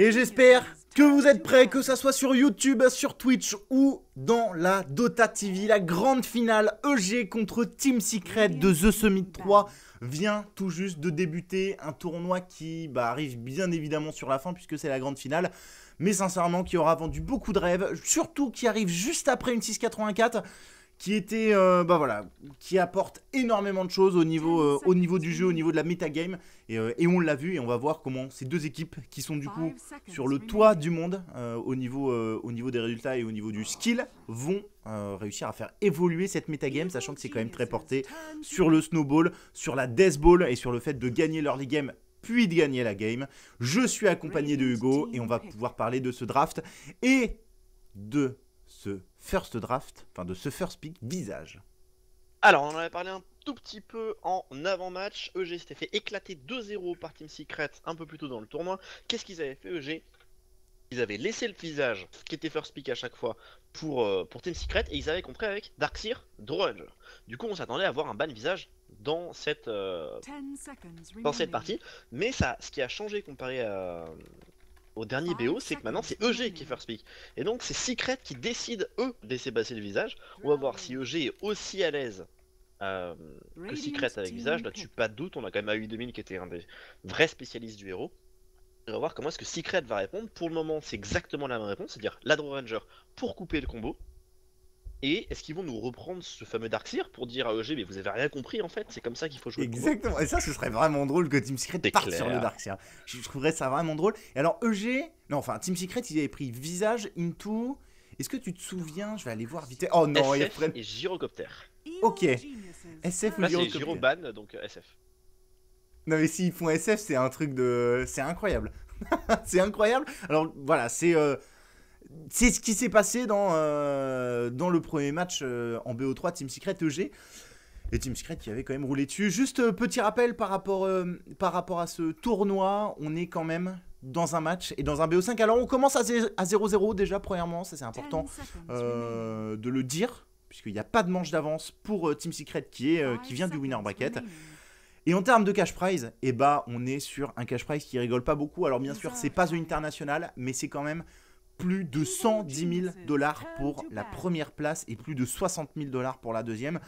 Et j'espère que vous êtes prêts, que ça soit sur YouTube, sur Twitch ou dans la Dota TV. La grande finale EG contre Team Secret de The Summit 3 vient tout juste de débuter. Un tournoi qui arrive bien évidemment sur la fin puisque c'est la grande finale. Mais sincèrement qui aura vendu beaucoup de rêves, surtout qui arrive juste après une 684. Qui était, qui apporte énormément de choses au niveau du jeu, au niveau de la metagame. Et on l'a vu, et on va voir comment ces deux équipes qui sont du coup sur le toit du monde, au niveau des résultats et au niveau du skill, vont réussir à faire évoluer cette metagame, sachant que c'est quand même très porté sur le snowball, sur la deathball et sur le fait de gagner l'early game puis de gagner la game. Je suis accompagné de Hugo et on va pouvoir parler de ce draft et de ce first draft, enfin de ce first pick visage. Alors, on en avait parlé un tout petit peu en avant-match. EG s'était fait éclater 2-0 par Team Secret un peu plus tôt dans le tournoi. Qu'est-ce qu'ils avaient fait, EG? Ils avaient laissé le visage, qui était first pick à chaque fois, pour Team Secret, et ils avaient compris avec Darkseer, Draw Ranger. Du coup, on s'attendait à avoir un ban visage dans cette partie. Mais ça, ce qui a changé comparé au dernier BO, c'est que maintenant c'est EG qui est first pick. Et donc c'est Secret qui décide, eux, de laisser passer le visage. On va voir si EG est aussi à l'aise que Secret avec visage. Là-dessus, pas de doute. On a quand même AU 2000 qui était un des vrais spécialistes du héros. On va voir comment est-ce que Secret va répondre. Pour le moment, c'est exactement la même réponse, c'est-à-dire la Draw Ranger pour couper le combo. Et est-ce qu'ils vont nous reprendre ce fameux Darkseer pour dire à EG, mais vous avez rien compris en fait, c'est comme ça qu'il faut jouer. Exactement, et ça ce serait vraiment drôle que Team Secret parte sur le Darkseer. Je trouverais ça vraiment drôle. Et alors EG, non enfin Team Secret ils avaient pris visage, into. Est-ce que tu te souviens, je vais aller voir vite. Oh non, SF ils reprennent. Et Gyrocopter. Ok. SF ou Là c'est Gyrocopter. Gyroban, donc SF. Non mais s'ils font SF, c'est un truc de... C'est incroyable. C'est incroyable. Alors voilà, c'est ce qui s'est passé dans le premier match en BO3 Team Secret EG. Et Team Secret qui avait quand même roulé dessus. Juste petit rappel par rapport à ce tournoi, on est quand même dans un match et dans un BO5. Alors on commence à 0-0 déjà premièrement, ça c'est important de le dire. Puisqu'il n'y a pas de manche d'avance pour Team Secret qui vient du winner bracket. Et en termes de cash prize, on est sur un cash prize qui rigole pas beaucoup. Alors bien sûr, c'est pas The International, mais c'est quand même plus de 110 000 $ pour la première place et plus de 60 000 $ pour la deuxième.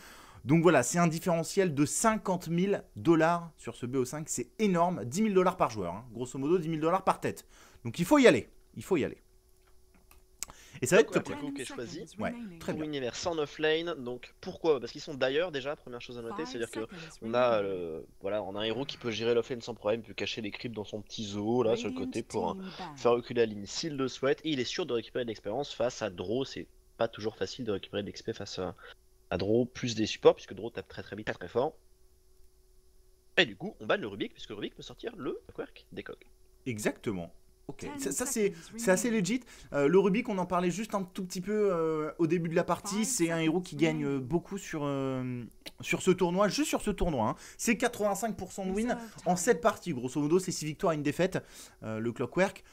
Donc voilà, c'est un différentiel de 50 000 $ sur ce BO5, c'est énorme. 10 000 $ par joueur, hein. Grosso modo 10 000 $ par tête. Donc il faut y aller, Et ça va être top. Qui est choisi. Ouais, très bien. Univers en offlane, donc pourquoi? Parce qu'ils sont d'ailleurs déjà, première chose à noter, c'est-à-dire que on a un héros qui peut gérer l'offlane sans problème, peut cacher les creeps dans son petit zoo là sur le côté pour faire reculer la ligne s'il le souhaite, et il est sûr de récupérer de l'expérience face à Draw. C'est pas toujours facile de récupérer de l'XP face à Draw, plus des supports, puisque Draw tape très vite, très fort. Et du coup, on banne le Rubik, puisque Rubik peut sortir le quirk des coques. Exactement. Ok, ça c'est assez legit. Le Rubik, on en parlait juste un tout petit peu au début de la partie. C'est un héros qui gagne beaucoup sur ce tournoi, juste sur ce tournoi. Hein. C'est 85% de win en 7 parties. Grosso modo, c'est 6 victoires et une défaite. Le Clockwork,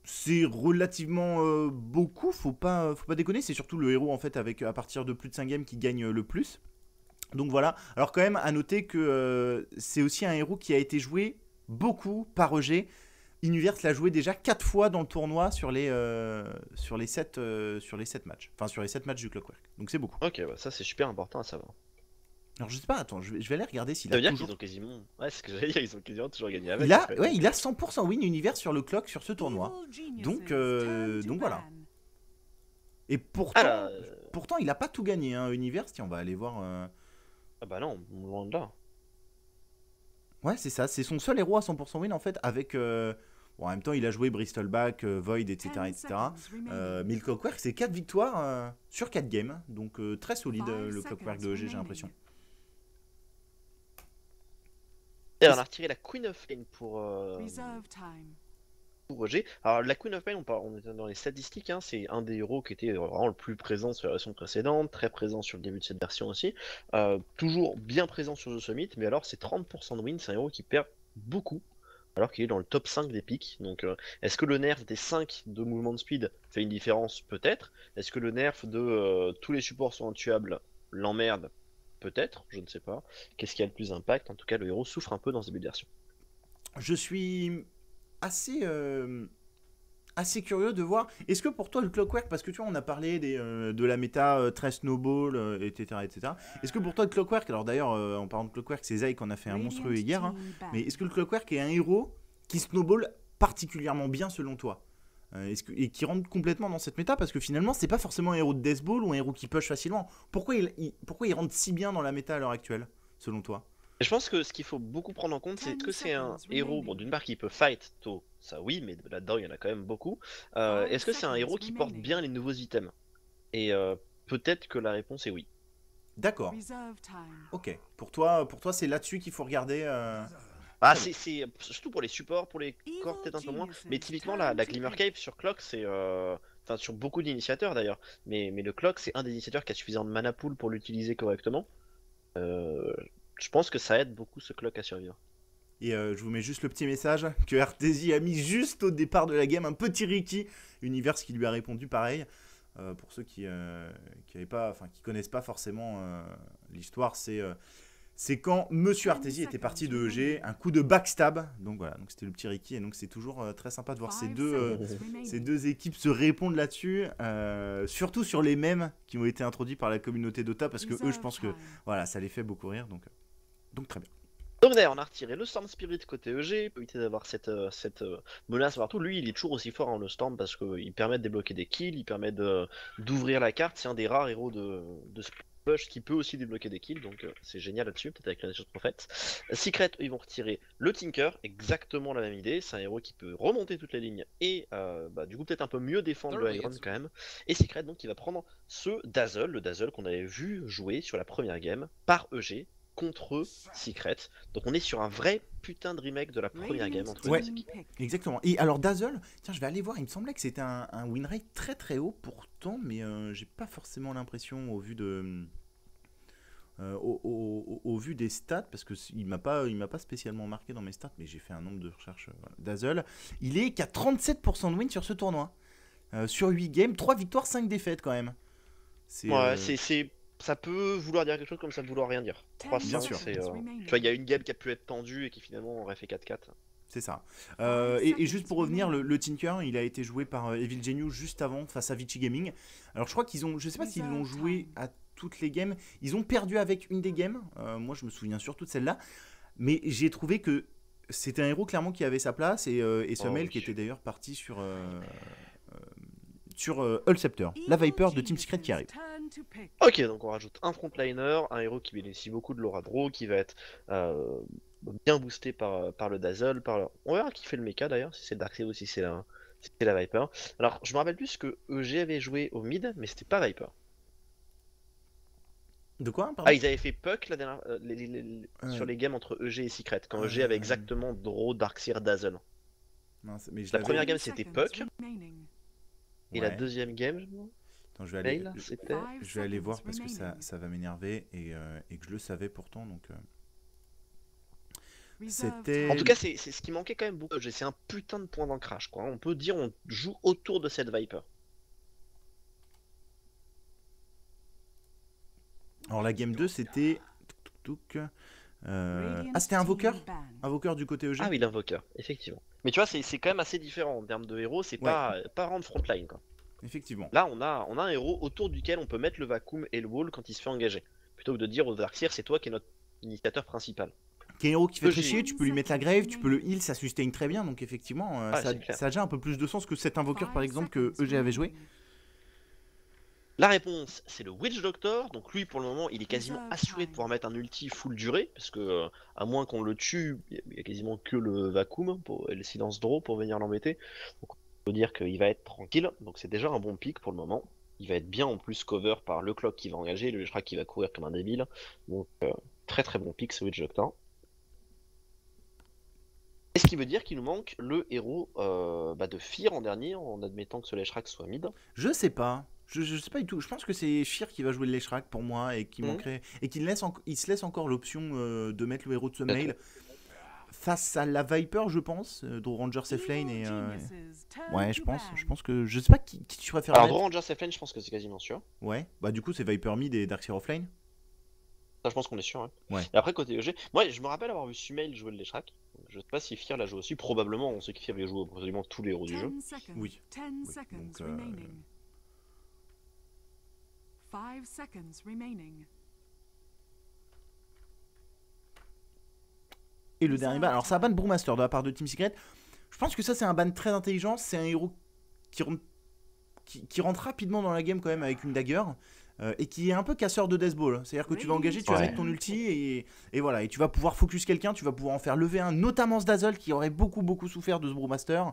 c'est relativement beaucoup. Faut pas déconner. C'est surtout le héros en fait à partir de plus de 5 games qui gagne le plus. Donc voilà. Alors quand même, à noter que c'est aussi un héros qui a été joué beaucoup par EG. Univers l'a joué déjà 4 fois dans le tournoi sur les 7 matchs. Enfin, sur les 7 matchs du Clockwork. Donc c'est beaucoup. Ok, ça c'est super important à savoir. Alors je sais pas, attends, je vais aller regarder s'il a toujours... qu'ils ont quasiment... Ouais, c'est ce que j'allais dire, ils ont quasiment toujours gagné avec. Il a 100% win Univers sur le Clock sur ce tournoi. Donc voilà. Et pourtant il a pas tout gagné, hein, Univers. Tiens, on va aller voir... Ah bah non, loin de là. Ouais, c'est ça, c'est son seul héros à 100% win en fait, avec... Bon, en même temps, il a joué Bristleback, Void, etc. Mais le Clockwork, c'est 4 victoires sur 4 games. Donc très solide le Clockwork de EG, j'ai l'impression. Et on a retiré la Queen of Lane pour EG. Alors la Queen of Lane, on était dans les statistiques, hein, c'est un des héros qui était vraiment le plus présent sur la version précédente, très présent sur le début de cette version aussi. Toujours bien présent sur The Summit, mais alors c'est 30% de win, c'est un héros qui perd beaucoup. Alors qu'il est dans le top 5 des pics. Donc est-ce que le nerf des 5 de mouvement de speed fait une différence? Peut-être. Est-ce que le nerf de tous les supports sont intuables l'emmerde? Peut-être, je ne sais pas. Qu'est-ce qui a le plus d'impact? En tout cas, le héros souffre un peu dans ce début de version. Je suis assez assez curieux de voir. Est-ce que pour toi le Clockwork, parce que tu vois on a parlé de la méta très snowball, etc., etc. Est-ce que pour toi le Clockwork, alors d'ailleurs en parlant de Clockwork, c'est Zay qui en a fait un monstrueux hier, hein, mais est-ce que le Clockwork est un héros qui snowball particulièrement bien selon toi? Et qui rentre complètement dans cette méta, parce que finalement c'est pas forcément un héros de Deathball ou un héros qui push facilement. Pourquoi il rentre si bien dans la méta à l'heure actuelle selon toi? Et je pense que ce qu'il faut beaucoup prendre en compte, c'est que c'est un héros, bon, d'une part qui peut fight tôt, ça oui, mais là-dedans il y en a quand même beaucoup. Est-ce que c'est un héros qui porte bien les nouveaux items? Et peut-être que la réponse est oui. D'accord. Ok. Pour toi c'est là-dessus qu'il faut regarder. Ah, c'est surtout pour les supports, pour les corps peut-être un peu moins. Mais typiquement la Glimmer Cape sur Clock, c'est enfin sur beaucoup d'initiateurs d'ailleurs. Mais le Clock, c'est un des initiateurs qui a suffisamment de mana pool pour l'utiliser correctement. Euh, je pense que ça aide beaucoup ce Clock à survivre. Et je vous mets juste le petit message que Arteezy a mis juste au départ de la game, un petit Ricky Universe qui lui a répondu pareil. Pour ceux qui connaissent pas forcément l'histoire, c'est quand Monsieur Arteezy était parti de EG, un coup de backstab. Donc voilà, donc c'était le petit Ricky, et donc c'est toujours très sympa de voir ces deux équipes se répondre là-dessus, surtout sur les mèmes qui ont été introduits par la communauté Dota, parce que eux, je pense que voilà, ça les fait beaucoup rire, donc très bien. Donc d'ailleurs, on a retiré le Storm Spirit côté EG, pour éviter d'avoir cette menace partout. Lui, il est toujours aussi fort, hein, le Storm, parce qu'il permet de débloquer des kills, il permet d'ouvrir la carte. C'est un des rares héros de push qui peut aussi débloquer des kills, donc c'est génial là-dessus, peut-être avec la Nation Prophète. Secret, ils vont retirer le Tinker, exactement la même idée. C'est un héros qui peut remonter toutes les lignes et du coup peut-être un peu mieux défendre le high ground quand même. Et Secret, donc, il va prendre ce Dazzle, le Dazzle qu'on avait vu jouer sur la première game par EG contre Secret. Donc on est sur un vrai putain de remake de la première game entre ouais, les équipes. Exactement. Et alors Dazzle, tiens, je vais aller voir, il me semblait que c'était un win rate très très haut pourtant, mais j'ai pas forcément l'impression au vu de au vu des stats, parce que il m'a pas spécialement marqué dans mes stats, mais j'ai fait un nombre de recherches. Dazzle, il est qu'à 37% de win sur ce tournoi. Sur 8 games, 3 victoires, 5 défaites quand même. Ça peut vouloir dire quelque chose comme ça peut vouloir rien dire. 3-5, c'est. Tu vois, il y a une game qui a pu être tendue et qui finalement aurait fait 4-4. C'est ça. Et juste pour revenir, le Tinker, il a été joué par Evil Genius juste avant face à Vici Gaming. Alors je crois qu'ils ont, je sais pas s'ils l'ont joué à toutes les games. Ils ont perdu avec une des games. Moi, je me souviens surtout de celle-là. Mais j'ai trouvé que c'était un héros clairement qui avait sa place, et Summel qui était d'ailleurs parti sur Hullscepter, la Viper de Team Secret qui arrive. Ok, donc on rajoute un frontliner, un héros qui bénéficie beaucoup de l'aura draw, qui va être bien boosté par le Dazzle, on verra qui fait le mecha d'ailleurs, si c'est le Darkseid ou si c'est la Viper. Alors je me rappelle plus que EG avait joué au mid, mais c'était pas Viper. De quoi, pardon? Ah, ils avaient fait Puck la dernière, sur les games entre EG et Secret, quand EG avait exactement Draw, Darkseid, Dazzle. Mince, mais la première game c'était Puck, et la ouais. deuxième game... Attends, je vais aller voir parce que ça va m'énerver, et que je le savais pourtant, donc c'était... En tout cas, c'est ce qui manquait quand même beaucoup. C'est un putain de point d'ancrage, quoi. On peut dire on joue autour de cette Viper. Alors la game 2 c'était... c'était Invoker? Invoker du côté EG? Ah oui, l'Invoker, effectivement. Mais tu vois, c'est quand même assez différent en termes de héros, c'est pas rendre frontline, quoi. Effectivement. Là, on a un héros autour duquel on peut mettre le vacuum et le wall quand il se fait engager. Plutôt que de dire au Darkseid, c'est toi qui es notre initiateur principal. Qui est un héros qui fait très chier, tu peux lui mettre la grave, tu peux le heal, ça sustain très bien, donc effectivement, ça a déjà un peu plus de sens que cet Invoker par exemple que EG avait joué. La réponse, c'est le Witch Doctor. Donc lui, pour le moment, il est quasiment assuré de pouvoir mettre un ulti full durée, parce que à moins qu'on le tue, il y a quasiment que le vacuum et le silence draw pour venir l'embêter. Donc on peut dire qu'il va être tranquille. Donc c'est déjà un bon pick pour le moment. Il va être bien en plus cover par le Clock qui va engager, le Shrek qui va courir comme un débile. Donc très très bon pick ce Witch Doctor. Et ce qui veut dire qu'il nous manque le héros de Fear en dernier, en admettant que ce Leshrac soit mid. Je sais pas. Je sais pas du tout. Je pense que c'est Fear qui va jouer le Leshrac pour moi, et qui manquerait, et qu'il se laisse encore l'option de mettre le héros de ce mail face à la Viper, je pense. Draw Ranger safe lane et ouais, je pense que je sais pas qui tu préfères. Alors Draw Ranger safe lane, je pense que c'est quasiment sûr. Ouais. Bah du coup c'est Viper mid et Darkseid offlane. Ça, je pense qu'on est sûr. Ouais. Et après, côté EG, moi je me rappelle avoir vu Sumail jouer le Leshrac. Je sais pas si Fear la joue aussi, probablement, on sait que Fear les joue absolument tous les héros du jeu. Oui. Donc, et le dernier ban, alors c'est un ban Brewmaster de la part de Team Secret. Je pense que ça c'est un ban très intelligent, c'est un héros qui rentre rapidement dans la game quand même avec une dagger. Et qui est un peu casseur de Death Ball. C'est-à-dire que tu vas engager, tu vas mettre ton ulti et voilà. Et tu vas pouvoir focus quelqu'un, tu vas pouvoir en faire lever un, notamment ce Dazzle qui aurait beaucoup souffert de ce Brewmaster.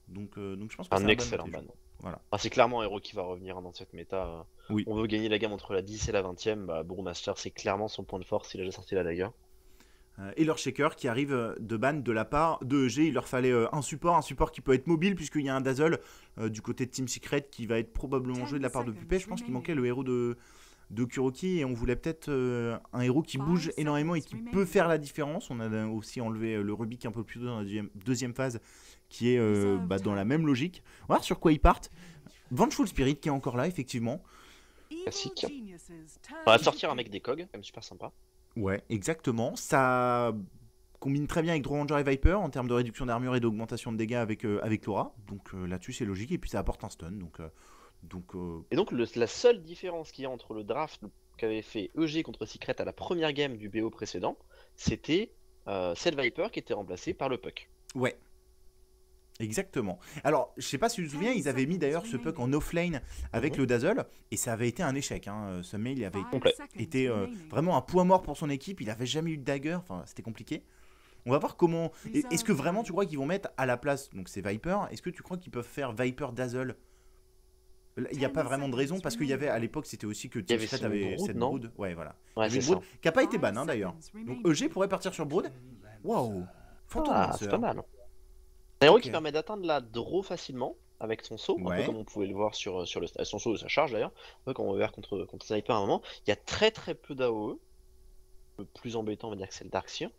Donc je pense que c'est un excellent ban. Voilà. Ah, c'est clairement un héros qui va revenir dans cette méta. Oui. On veut gagner la gamme entre la 10 et la 20ème. Bah, Brewmaster, c'est clairement son point de force. Il a déjà sorti la dagger. Et leur shaker qui arrive de ban de la part de EG. Il leur fallait un support qui peut être mobile, puisqu'il y a un Dazzle du côté de Team Secret qui va être probablement joué de la part de Pupet. Je pense qu'il manquait le héros de Kuroki et on voulait peut-être un héros qui bouge énormément et qui peut faire la différence. On a aussi enlevé le Rubik un peu plus tôt dans la deuxième phase qui est dans la même logique. On va voir sur quoi ils partent. Vengeful Spirit qui est encore là, effectivement. Classique. On va sortir un mec des COG, quand même super sympa. Ouais, exactement. Ça combine très bien avec Draw Ranger et Viper en termes de réduction d'armure et d'augmentation de dégâts avec Laura. Donc là-dessus, c'est logique. Et puis ça apporte un stun. Et donc la seule différence qu'il y a entre le draft qu'avait fait EG contre Secret à la première game du BO précédent, c'était cette Viper qui était remplacée par le Puck. Ouais. Exactement. Alors, je sais pas si tu te souviens, ils avaient mis d'ailleurs ce Puck en offlane avec le Dazzle, et ça avait été un échec. Ce mail avait été vraiment un point mort pour son équipe, il avait jamais eu de dagger, enfin c'était compliqué. On va voir comment... Est-ce que vraiment tu crois qu'ils vont mettre à la place, donc c'est Viper, est-ce que tu crois qu'ils peuvent faire Viper Dazzle? Il n'y a pas vraiment de raison, parce qu'il y avait à l'époque, c'était aussi que Team Secret avait cette Brood. Ouais, voilà. Ouais, c'est Brood, qui n'a pas été ban d'ailleurs. Donc EG pourrait partir sur Brood. Waouh, c'est pas mal. C'est un héros qui permet d'atteindre la draw facilement avec son saut, un peu comme on pouvait le voir sur son saut de sa charge d'ailleurs, un peu comme on va voir contre Sniper à un moment. Il y a très peu d'AOE, le plus embêtant on va dire que c'est le Darkseer.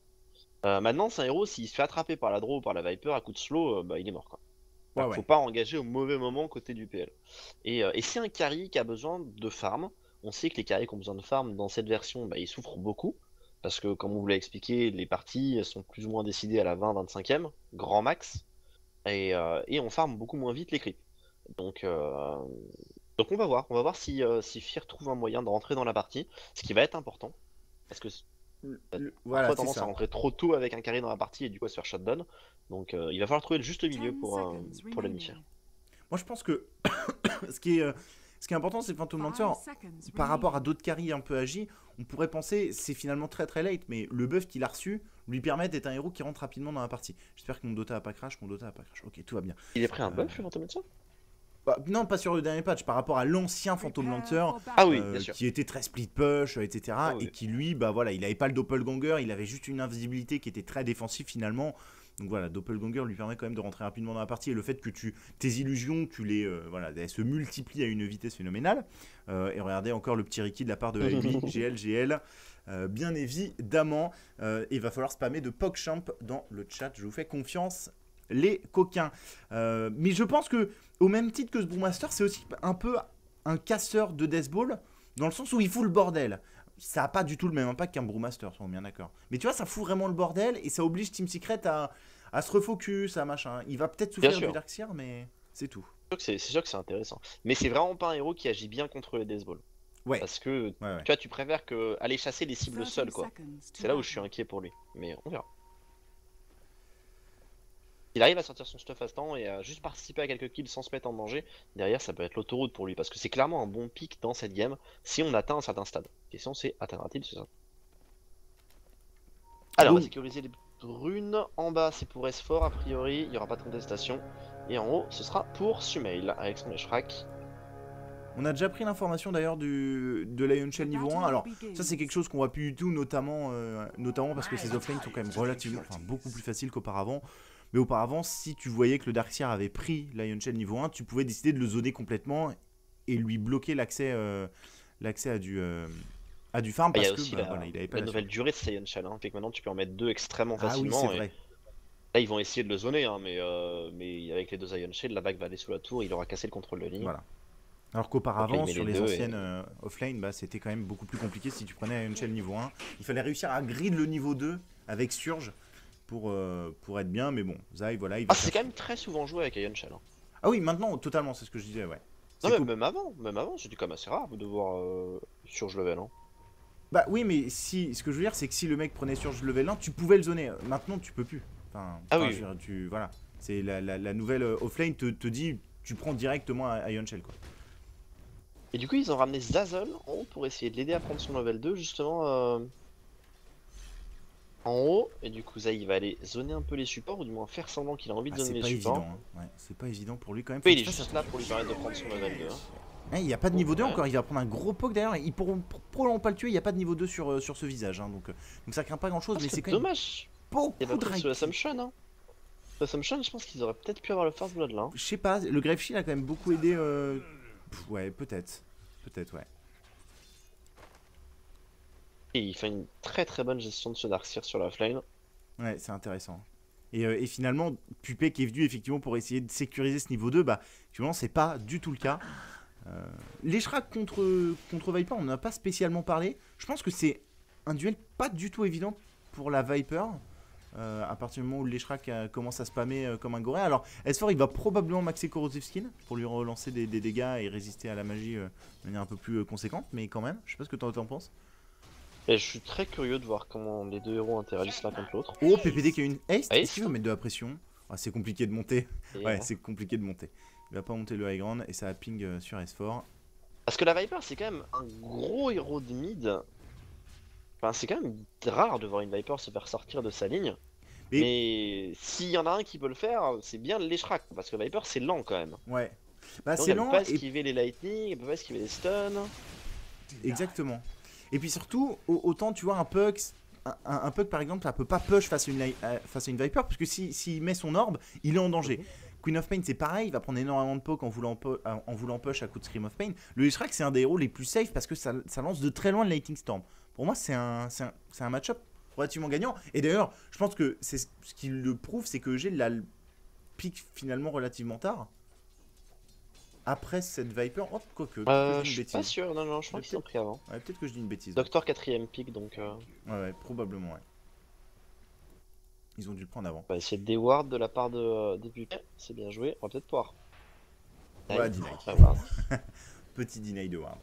Maintenant c'est un héros, s'il se fait attraper par la draw ou par la Viper à coup de slow, il est mort quoi. Faut pas engager au mauvais moment côté du PL. Et c'est un carry qui a besoin de farm. On sait que les carries qui ont besoin de farm dans cette version, ils souffrent beaucoup. Parce que comme on vous l'a expliqué, les parties sont plus ou moins décidées à la 20-25ème, grand max. Et on farm beaucoup moins vite les creeps. Donc on va voir si Fear trouve un moyen de rentrer dans la partie, ce qui va être important. Parce que voilà, on a tendance à rentrer trop tôt avec un carry dans la partie et du coup à se faire shutdown. Donc il va falloir trouver le juste milieu pour l'ennemi. Moi je pense que ce qui est important c'est Phantom Lancer par rapport à d'autres carries un peu agi, on pourrait penser c'est finalement très late, mais le buff qu'il a reçu lui permet d'être un héros qui rentre rapidement dans la partie. J'espère que mon Dota a pas crash, ok tout va bien. Il est pris un buff le Phantom Lancer? Non, pas sur le dernier patch, par rapport à l'ancien Phantom Lancer qui était très split push, etc. Et qui lui, il avait pas le doppelganger, il avait juste une invisibilité qui était très défensive finalement. Donc voilà, doppelganger lui permet quand même de rentrer rapidement dans la partie et le fait que tes illusions, elles se multiplient à une vitesse phénoménale. Et regardez encore le petit Ricky de la part de Amy, GL, bien évidemment. Il va falloir spammer de PogChamp dans le chat, je vous fais confiance. Les coquins. Mais je pense que, au même titre que ce Brewmaster, c'est aussi un peu un casseur de Death Ball, dans le sens où il fout le bordel. Ça n'a pas du tout le même impact qu'un Brewmaster, on est bien d'accord. Mais tu vois, ça fout vraiment le bordel et ça oblige Team Secret à se refocus, à machin. Il va peut-être souffrir du Darkseer, mais c'est tout. C'est sûr que c'est intéressant. Mais c'est vraiment pas un héros qui agit bien contre les Death Ball. Ouais. Parce que tu vois, tu préfères aller chasser les cibles seules, quoi. C'est là où je suis inquiet pour lui. Mais on verra. Il arrive à sortir son stuff à ce temps et à juste participer à quelques kills sans se mettre en danger, derrière ça peut être l'autoroute pour lui, parce que c'est clairement un bon pic dans cette game si on atteint un certain stade. La question c'est, atteindra-t-il ce stade? Alors on va sécuriser les runes, en bas c'est pour S4 a priori, il n'y aura pas de contestation, et en haut ce sera pour Sumail avec son Eshrak. On a déjà pris l'information d'ailleurs de Lion Shell niveau 1, alors ça c'est quelque chose qu'on voit plus du tout, notamment parce que ces offlanes sont quand même relativement, beaucoup plus faciles qu'auparavant. Mais auparavant, si tu voyais que le Darkseer avait pris Lion Shell niveau 1, tu pouvais décider de le zoner complètement et lui bloquer l'accès à du farm parce que il avait pas la nouvelle durée de ce Lion Shell, fait que maintenant tu peux en mettre deux extrêmement facilement. Ah oui, c'est vrai. Là ils vont essayer de le zoner, mais avec les deux Lion Shell, la vague va aller sous la tour, il aura cassé le contrôle de ligne. Voilà. Alors qu'auparavant, sur les anciennes offlane, c'était quand même beaucoup plus compliqué si tu prenais Lion Shell niveau 1. Il fallait réussir à grid le niveau 2 avec Surge. pour être bien, mais bon, Zai, voilà, il va Ah, c'est faire- quand même très souvent joué avec Ion Shell. Hein. Ah oui, maintenant, totalement, c'est ce que je disais, ouais. Non, C'est mais cool. même avant, c'était quand même assez rare de voir Surge Level. Hein. Bah oui, mais si, ce que je veux dire, c'est que si le mec prenait Surge level 1, tu pouvais le zoner. Maintenant, tu peux plus. Ah Enfin, oui, je veux dire, voilà. C'est la nouvelle offlane te dit, tu prends directement à Ion Shell, quoi. et du coup, ils ont ramené Zazzle en haut pour essayer de l'aider à prendre son level 2, justement en haut. Et du coup, Zai, il va aller zoner un peu les supports, ou du moins faire semblant qu'il a envie de Ah, zoner c'est les pas supports. évident, hein. Ouais, c'est pas évident pour lui quand même. Faut Oui, il qu'il est fasse juste là attention. pour lui permettre de prendre son level 2. Hein. Il n'y a pas de niveau 2 Ouais. encore, il va prendre un gros poke d'ailleurs. Ils pourront probablement pas le tuer, il n'y a pas de niveau 2 sur ce visage. Hein, donc ça craint pas grand chose, Ah, mais c'est c'est quand même dommage. beaucoup Il y a pas de pris rails. sous Assumption. Hein. Sous Assumption, je pense qu'ils auraient peut-être pu avoir le First Blood là. Hein. Je sais pas, le Grave Shield a quand même beaucoup aidé. Ouais, peut-être. Peut-être, ouais. Et il fait une très très bonne gestion de ce Darkseer sur la flame. Ouais, c'est intéressant. Et finalement, Pupé qui est venu effectivement pour essayer de sécuriser ce niveau 2, bah, finalement, c'est pas du tout le cas. Les Shrek contre Viper, on n'en a pas spécialement parlé. Je pense que c'est un duel pas du tout évident pour la Viper. À partir du moment où les Shrek commence à spammer comme un goré. Alors, S4 il va probablement maxer Corrosive Skin pour lui relancer des dégâts et résister à la magie de manière un peu plus conséquente, mais quand même, je sais pas ce que t'en penses. Et je suis très curieux de voir comment les deux héros interagissent l'un contre l'autre. Oh, PPD qui a une haste. Haste. Est-ce qu'il veut mettre de la pression? Ah, c'est compliqué de monter. Et, Ouais, c'est compliqué de monter. Il va pas monter le high ground et ça va ping sur S4. Parce que la Viper, c'est quand même un gros héros de mid. Enfin, c'est quand même rare de voir une Viper se faire sortir de sa ligne. Mais s'il y en a un qui peut le faire, c'est bien l'Eshrak. Parce que Viper, c'est lent quand même. Ouais. Bah, Donc c'est elle peut lent pas et esquiver les lightning, elle peut pas esquiver les stuns. exactement. Et puis surtout, autant tu vois un Puck, un Puck par exemple, ça peut pas push face à une Viper, parce que s'il met son orbe, il est en danger. Queen of Pain c'est pareil, il va prendre énormément de poke en voulant push à coup de Scream of Pain. Le Ishrak c'est un des héros les plus safe parce que ça lance de très loin le Lightning Storm. Pour moi c'est un match-up relativement gagnant. Et d'ailleurs, je pense que c'est ce qui le prouve, c'est que EG l'a pique finalement relativement tard. Après cette Viper, oh, quoique, Je suis pas sûr, non, je crois qu'ils ont pris avant. Ouais, peut-être que je dis une bêtise. Docteur 4ème pick, donc Ouais, probablement, ouais. Ils ont dû le prendre avant. on va essayer de déward de la part des Pupets, c'est bien joué, on va peut-être pouvoir. Ouais, deny. Petit deny de Ward.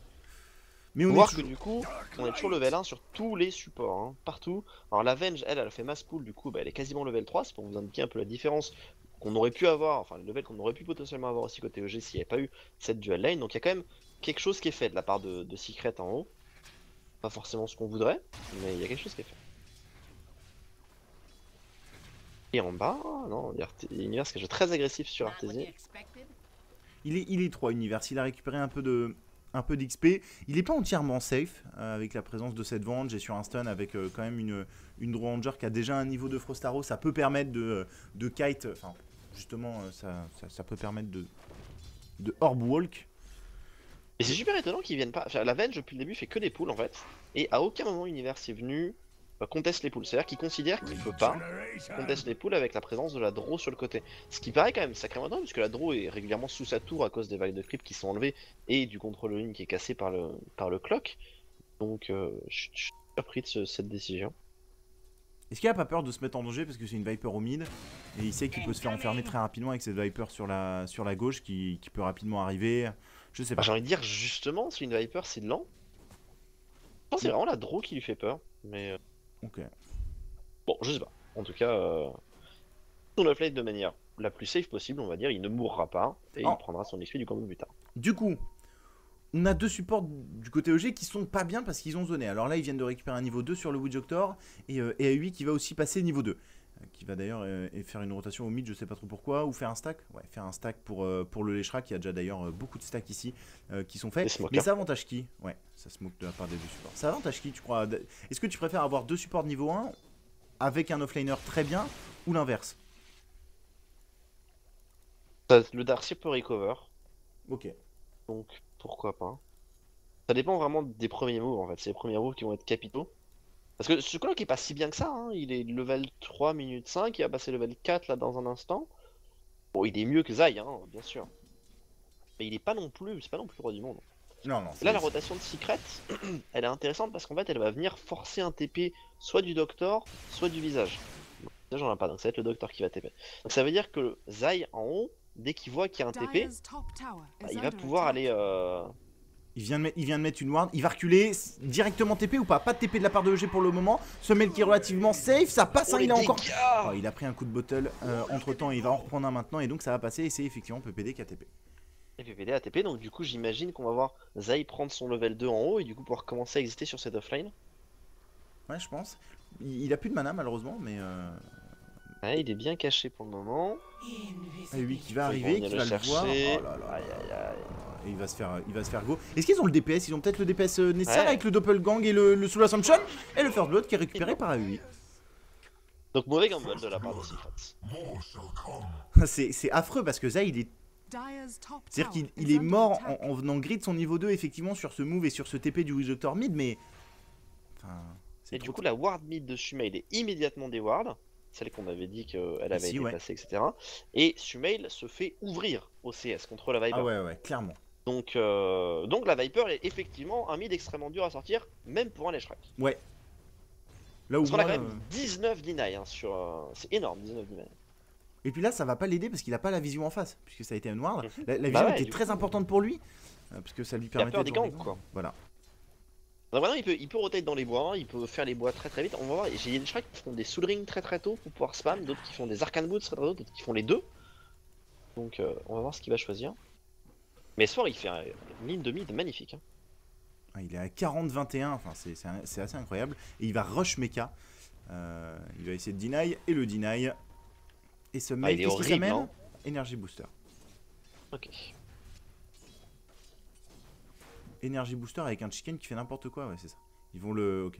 Mais on voir toujours... que du coup, on est toujours level 1 sur tous les supports, hein, partout. Alors la Venge, elle a fait mass pool, du coup, bah, elle est quasiment level 3, c'est pour vous indiquer un peu la différence qu'on aurait pu avoir, enfin le level qu'on aurait pu potentiellement avoir aussi côté EG s'il n'y avait pas eu cette dual lane. Donc il y a quand même quelque chose qui est fait de la part de Secret en haut. Pas forcément ce qu'on voudrait, mais il y a quelque chose qui est fait. Et en bas, non, Univers qui est très agressif sur Artesia. Il est 3 Univers, il a récupéré un peu d'XP. Il n'est pas entièrement safe avec la présence de cette Venge et sur un stun avec quand même une Draw Ranger qui a déjà un niveau de Frost Arrow. Ça peut permettre de kite, enfin justement ça peut permettre de Orb Walk. Et c'est super étonnant qu'ils viennent pas. Enfin, la Venge depuis le début fait que des pulls en fait. Et à aucun moment Univers est venu conteste les pulls. C'est-à-dire qu'il considère qu'il peut pas conteste les pulls avec la présence de la Draw sur le côté. Ce qui paraît quand même sacrément étonnant puisque la Draw est régulièrement sous sa tour à cause des vagues de creep qui sont enlevées et du contrôle de ligne qui est cassé par le clock. Donc je suis surpris de cette décision. Est-ce qu'il a pas peur de se mettre en danger parce que c'est une Viper au mid et il sait qu'il peut se faire enfermer très rapidement avec cette Viper sur la gauche qui peut rapidement arriver. Je sais pas. J'ai envie de dire justement, si une Viper c'est lent. Je pense que c'est vraiment la Draw qui lui fait peur. Mais ok. Bon, je sais pas. En tout cas, on a play de manière la plus safe possible, on va dire. Il ne mourra pas et il prendra son XP du combo plus tard. Du coup, on a deux supports du côté EG qui sont pas bien parce qu'ils ont zoné. Alors là, ils viennent de récupérer un niveau 2 sur le Witch Doctor et A8 qui va aussi passer niveau 2. Qui va d'ailleurs faire une rotation au mid, je sais pas trop pourquoi, ou faire un stack. Ouais, faire un stack pour le Leshra qui a déjà d'ailleurs beaucoup de stacks ici qui sont faits. Mais ça avantage qui? Ouais, ça smoke de la part des deux supports. Ça avantage qui, tu crois? Est-ce que tu préfères avoir deux supports niveau 1 avec un offlaner très bien ou l'inverse? Le Darcy peut recover. Ok. Donc pourquoi pas. Ça dépend vraiment des premiers moves en fait. C'est les premiers moves qui vont être capitaux. Parce que ce clock est pas si bien que ça, hein. Il est level 3 minutes 5, il va passer level 4 là dans un instant. Bon, il est mieux que Zai, hein, bien sûr. Mais il est pas non plus, c'est pas non plus roi du monde. Non. Là, la rotation de Secret, elle est intéressante parce qu'en fait, elle va venir forcer un TP soit du Doctor, soit du visage. j'en ai pas, donc ça va être le docteur qui va TP. Donc ça veut dire que Zai en haut, dès qu'il voit qu'il y a un TP, bah, il va pouvoir aller... Il vient de mettre une ward, il va reculer directement TP ou pas? Pas de TP de la part de EG pour le moment. Semel qui est relativement safe, ça passe, hein, il a encore... Oh, il a pris un coup de bottle entre temps, il va en reprendre un maintenant et donc ça va passer et c'est effectivement PPD qui a TP. Et PPD a TP, donc du coup j'imagine qu'on va voir Zai prendre son level 2 en haut et du coup pouvoir commencer à exister sur cette offline. Ouais, je pense. Il a plus de mana malheureusement, mais... Ouais, il est bien caché pour le moment. Et lui qui va arriver, qui va le voir. Oh là là. Aïe aïe aïe. Et il va se faire go. Est-ce qu'ils ont le DPS? Ils ont peut-être le DPS nécessaire Ouais. avec le Doppelgang et le Soul Assumption et le First Blood qui est récupéré par AUI. Donc mauvais gamble de la part de Secrets. C'est affreux parce que Zai il est... C'est-à-dire qu'il est mort en venant grid son niveau 2 effectivement sur ce move et sur ce TP du Witch Doctor mid, mais... Enfin, Et du coup la ward mid de Sumail est immédiatement déward. Celle qu'on avait dit qu'elle avait été placée, etc. Et Sumail se fait ouvrir au CS contre la Viper. Ah ouais, clairement. Donc la Viper est effectivement un mid extrêmement dur à sortir, même pour un Leshrac. Ouais. Là où parce qu'on a quand même 19 deny hein, sur... c'est énorme, 19 deny. Et puis là, ça va pas l'aider parce qu'il a pas la vision en face, puisque ça a été un ward. La vision était très importante pour lui, puisque ça lui permettait de... Il a peur des gangs, quoi. Voilà. Donc maintenant, il peut rotate dans les bois, hein, il peut faire les bois très très vite. On va voir, j'ai des Leshrac qui font des Soul Ring très très tôt pour pouvoir spam, d'autres qui font des Arcane Boots très très tôt, d'autres qui font les deux. Donc on va voir ce qu'il va choisir. Mais ce soir, il fait une ligne de mid magnifique. Hein. Il est à 40-21, enfin, c'est assez incroyable. Et il va rush mecha. Il va essayer de deny et le deny. Et ce mec, qu'est-ce qu'il s'amène? Hein. Energy Booster. Ok. Energy Booster avec un chicken qui fait n'importe quoi, ouais, c'est ça. Ils vont le... Ok.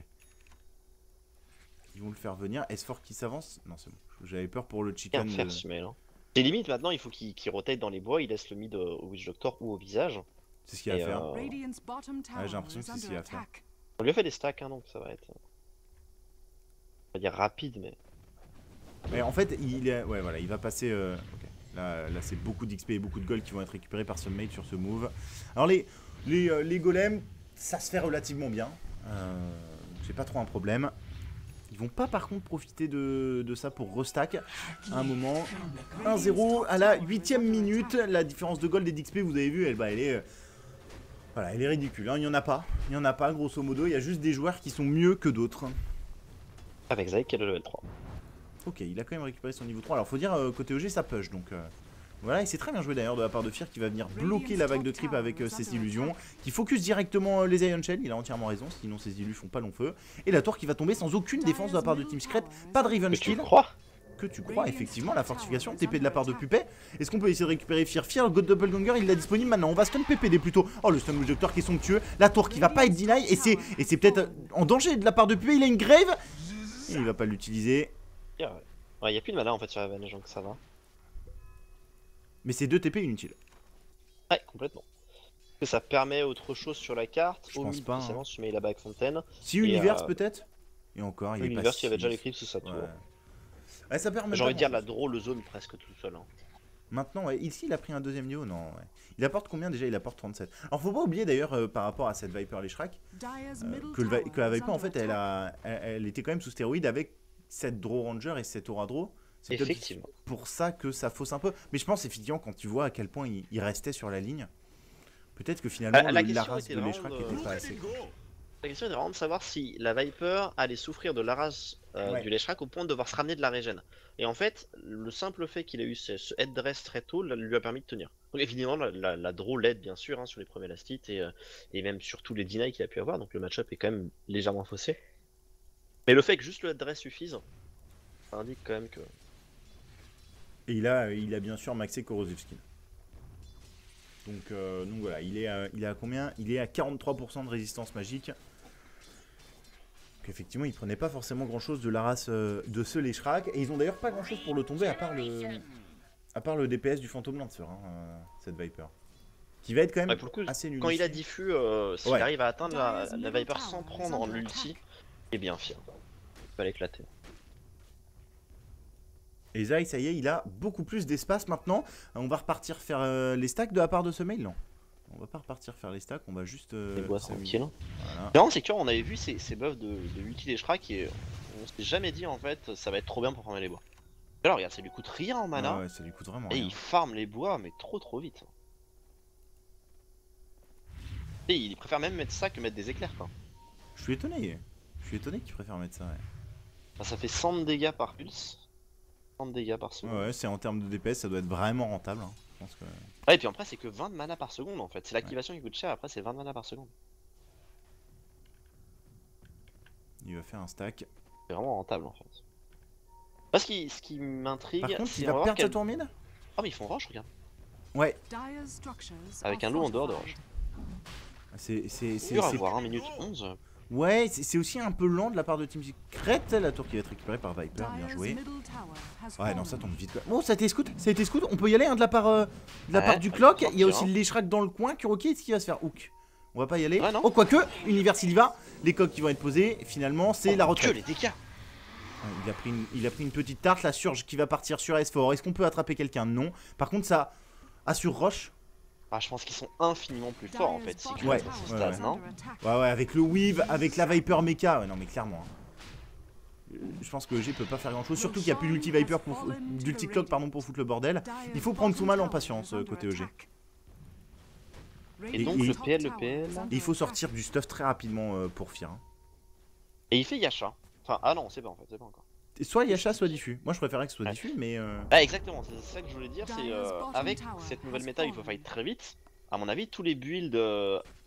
Ils vont le faire venir. S4 qui s'avance? Non, c'est bon. J'avais peur pour le chicken. C'est limite maintenant, il faut qu'il rotate dans les bois, il laisse le mid au Witch Doctor ou au visage. C'est ce qu'il va faire. Ouais, j'ai l'impression que c'est ce qu'il va faire. On lui a fait des stacks, hein, donc ça va être... On va dire rapide, mais... Mais en fait, il est... Ouais, voilà, il va passer... Okay. Là c'est beaucoup d'XP et beaucoup de gold qui vont être récupérés par Sunmate sur ce move. Alors les golems, ça se fait relativement bien. C'est pas trop un problème. Ils vont pas par contre profiter de ça pour restack à un moment. 1-0 à la 8ème minute. La différence de gold et d'XP, vous avez vu, elle est... Voilà, elle est ridicule. Hein. Il n'y en a pas, grosso modo. Il y a juste des joueurs qui sont mieux que d'autres. Avec Zai qui est le level 3. Ok, il a quand même récupéré son niveau 3. Alors faut dire, côté EG, ça push. Donc voilà, et c'est très bien joué d'ailleurs de la part de Fear qui va venir bloquer la vague de creep avec ses illusions. Qui focus directement les Iron Shell. Il a entièrement raison, sinon ses illus font pas long feu. Et la tour qui va tomber sans aucune défense de la part de Team Secret. Pas de Riven Steel. Que tu crois, effectivement, la fortification, TP de la part de Pupet. Est-ce qu'on peut essayer de récupérer Fear? God Doppelganger, il l'a disponible maintenant. On va stun PPD plutôt. Oh, le stun Witch Doctor qui est somptueux. La tour qui va pas être deny. Et c'est peut-être en danger de la part de Pupet. Il a une grave. Et il va pas l'utiliser. Ouais, y a plus de mana en fait sur Revenge, donc ça va. Mais c'est 2 TP inutiles. Ouais, complètement. Parce que ça permet autre chose sur la carte. Je pense pas. Hein. Tu mets la bague fontaine. Si Universe peut-être. Et encore, il est pas. Universe, il y avait déjà l'éclipse sous sa tour. Ouais, ça permet. J'ai envie de dire la draw le zone presque tout seul. Hein. Maintenant, ouais. Ici, il a pris un deuxième niveau, non. Ouais. Il apporte combien déjà? Il apporte 37. Alors, faut pas oublier d'ailleurs par rapport à cette Viper Leshrac que la Viper en fait, elle était quand même sous stéroïde avec cette Draw Ranger et cette Aura Draw. C'est effectivement pour ça que ça fausse un peu. Mais je pense effectivement quand tu vois à quel point il restait sur la ligne, peut-être que finalement la race de Leshrac était pas assez. La question est vraiment de savoir si la Viper allait souffrir de la race du Leshrac au point de devoir se ramener de la régène. Et en fait, le simple fait qu'il ait eu ce headdress très tôt lui a permis de tenir. Donc évidemment, la draw l'aide bien sûr hein, sur les premiers last hits et même sur tous les deny qu'il a pu avoir. Donc le match-up est quand même légèrement faussé. Mais le fait que juste le headdress suffise, ça indique quand même que... Et il a bien sûr maxé Corrosive Skin. Donc voilà, il est à combien? Il est à 43% de résistance magique. Donc effectivement, il prenait pas forcément grand chose de la race de ce Leshrac. Et ils ont d'ailleurs pas grand chose pour le tomber à part le DPS du Phantom Lancer, hein, cette Viper. Qui va être quand même pour le coup, assez nul. Quand il a diffus, s'il arrive à atteindre la Viper sans prendre en ulti, il est bien fier. Il va l'éclater. Et Zai, ça y est, il a beaucoup plus d'espace maintenant. On va repartir faire les stacks de la part de ce mail, non? On va pas repartir faire les stacks, on va juste. Les bois s'amuser. tranquilles. Voilà. Non, c'est sûr, on avait vu ces buffs de Wiki et Shrak et on s'est jamais dit en fait ça va être trop bien pour farmer les bois. Alors regarde, ça lui coûte rien en mana Ouais, ça lui coûte vraiment et rien. il farme les bois mais trop vite. Et il préfère même mettre ça que mettre des éclairs quoi. Je suis étonné. Je suis étonné qu'il préfère mettre ça. Ouais, Enfin, ça fait 100 de dégâts par pulse. 100 de dégâts par seconde. ouais, c'est en termes de DPS, ça doit être vraiment rentable. Hein. Je pense que. Ouais, et puis après c'est que 20 de mana par seconde en fait. C'est l'activation qui coûte cher, après c'est 20 de mana par seconde. Il va faire un stack. C'est vraiment rentable en fait. Moi ce qui m'intrigue, Par contre, c'est il va on voir perdre quel... sa tour mid. Ah mais ils font roche, regarde. Ouais. Avec un loup en dehors de roche. C'est Dur à voir, 1 minute 11. Ouais, c'est aussi un peu lent de la part de Team Secret, la tour qui va être récupérée par Viper, bien joué. Ouais, non, ça tombe vite. Oh, ça a été scout, on peut y aller hein, de la part du clock. Il y a aussi les Shrek dans le coin. Kuroki, est-ce qu'il va se faire hook? On va pas y aller. Ouais, oh, quoique, Univers il y va. Les coques qui vont être posés, finalement, c'est la retraite. Que les dégâts. Ouais, il a pris une petite tarte, la surge qui va partir sur S4. Est-ce qu'on peut attraper quelqu'un? Non. Par contre, ça assure Roche. Ah, je pense qu'ils sont infiniment plus forts en fait. Si tu Ouais, à ce stade, non? Ouais, avec le weave, avec la Viper mecha. Ouais, non, mais clairement. Hein. Je pense que EG peut pas faire grand chose. Surtout qu'il n'y a plus d'ulti Viper d'ulti clock pardon, pour foutre le bordel. Il faut prendre son mal en patience côté EG. Et donc le PL. Et il faut sortir du stuff très rapidement pour Fir. Hein. Et il fait Yasha. Enfin, ah non, c'est pas en fait, c'est pas encore. Soit Yasha, soit diffus. Moi je préférais que ce soit diffus, mais. Ah, exactement, c'est ça que je voulais dire. C'est avec cette nouvelle méta, il faut fight très vite. À mon avis, tous les builds,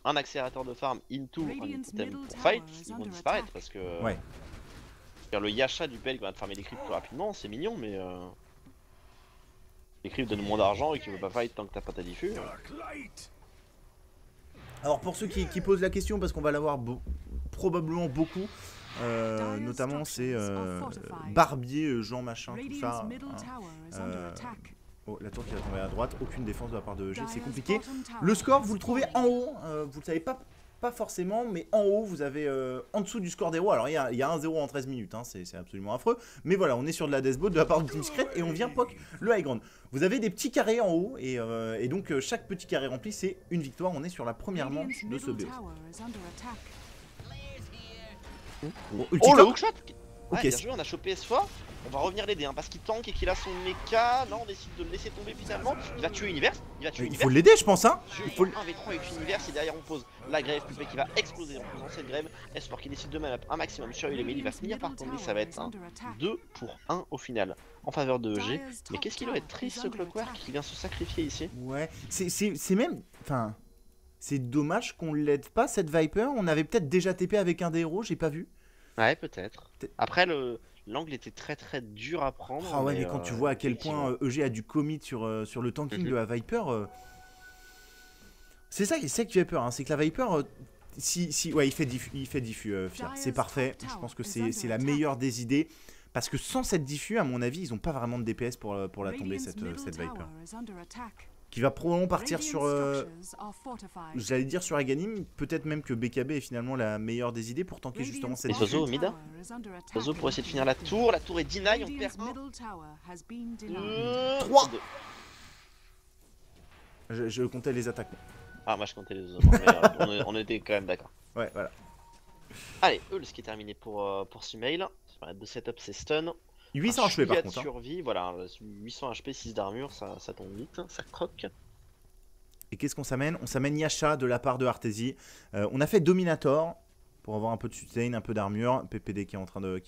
un accélérateur de farm into un item pour fight, ils vont disparaître parce que. Ouais. Le Yasha du PL qui va te farmer les creeps plus rapidement, c'est mignon, mais. Les creeps donnent moins d'argent et qui veut pas fight tant que t'as pas ta diffus. Alors pour ceux qui posent la question, parce qu'on va l'avoir probablement beaucoup. Notamment c'est Barbier, Jean Machin, tout ça. Hein. Oh, la tour qui va tomber à droite, aucune défense de la part de EG, c'est compliqué. Le score, vous le trouvez en haut, vous le savez pas forcément, mais en haut, vous avez en dessous du score des héros. Alors il y a un 0 en 13 minutes, hein, c'est absolument affreux. Mais voilà, on est sur de la Deathboat de la part du Team Secret et on vient poke le high ground. Vous avez des petits carrés en haut et donc chaque petit carré rempli, c'est une victoire. On est sur la première manche de ce BO. Oh le hookshot. Ok, bien joué, on a chopé S4. On va revenir l'aider hein, parce qu'il tank et qu'il a son mecha. Là on décide de le laisser tomber finalement. Il va tuer Univers. Il faut l'aider je pense hein. Il faut 1v3 avec Univers et derrière on pose la grève Pupé qui va exploser en posant cette grève. S4 qui décide de mettre un maximum sur Ulemil. Il va finir par tomber. Ça va être un 2 pour 1 au final en faveur de EG. Mais qu'est-ce qu'il doit être triste ce Clockwork qui vient se sacrifier ici. Ouais, c'est même... Enfin... C'est dommage qu'on l'aide pas cette Viper. On avait peut-être déjà TP avec un des héros, j'ai pas vu. Ouais peut-être. Après l'angle était très dur à prendre. Ah ouais mais quand tu vois à quel point EG a du commit sur le tanking de la Viper, c'est ça qui fait peur, hein. C'est que la Viper, ouais il fait diffus Fier. C'est parfait, je pense que c'est la meilleure des idées. Parce que sans cette diffus, à mon avis, ils ont pas vraiment de DPS pour la tomber cette Viper. Qui va probablement partir sur, j'allais dire sur Aghanim, peut-être même que BKB est finalement la meilleure des idées pour tanker justement cette... Et Sozo au mid. Sozo pour essayer de finir la tour est deny, on perd 3. Je comptais les attaques. Ah moi je comptais les autres, mais on était quand même d'accord. Ouais voilà. Allez, ce qui est terminé pour Sumail. Ça va être de setup, c'est stun. 800 HP par contre. Survie, voilà, 800 HP, 6 d'armure, ça tombe vite, ça croque. Et qu'est-ce qu'on s'amène? On s'amène Yasha de la part de Artesie. On a fait Dominator pour avoir un peu de sustain, un peu d'armure. PPD qui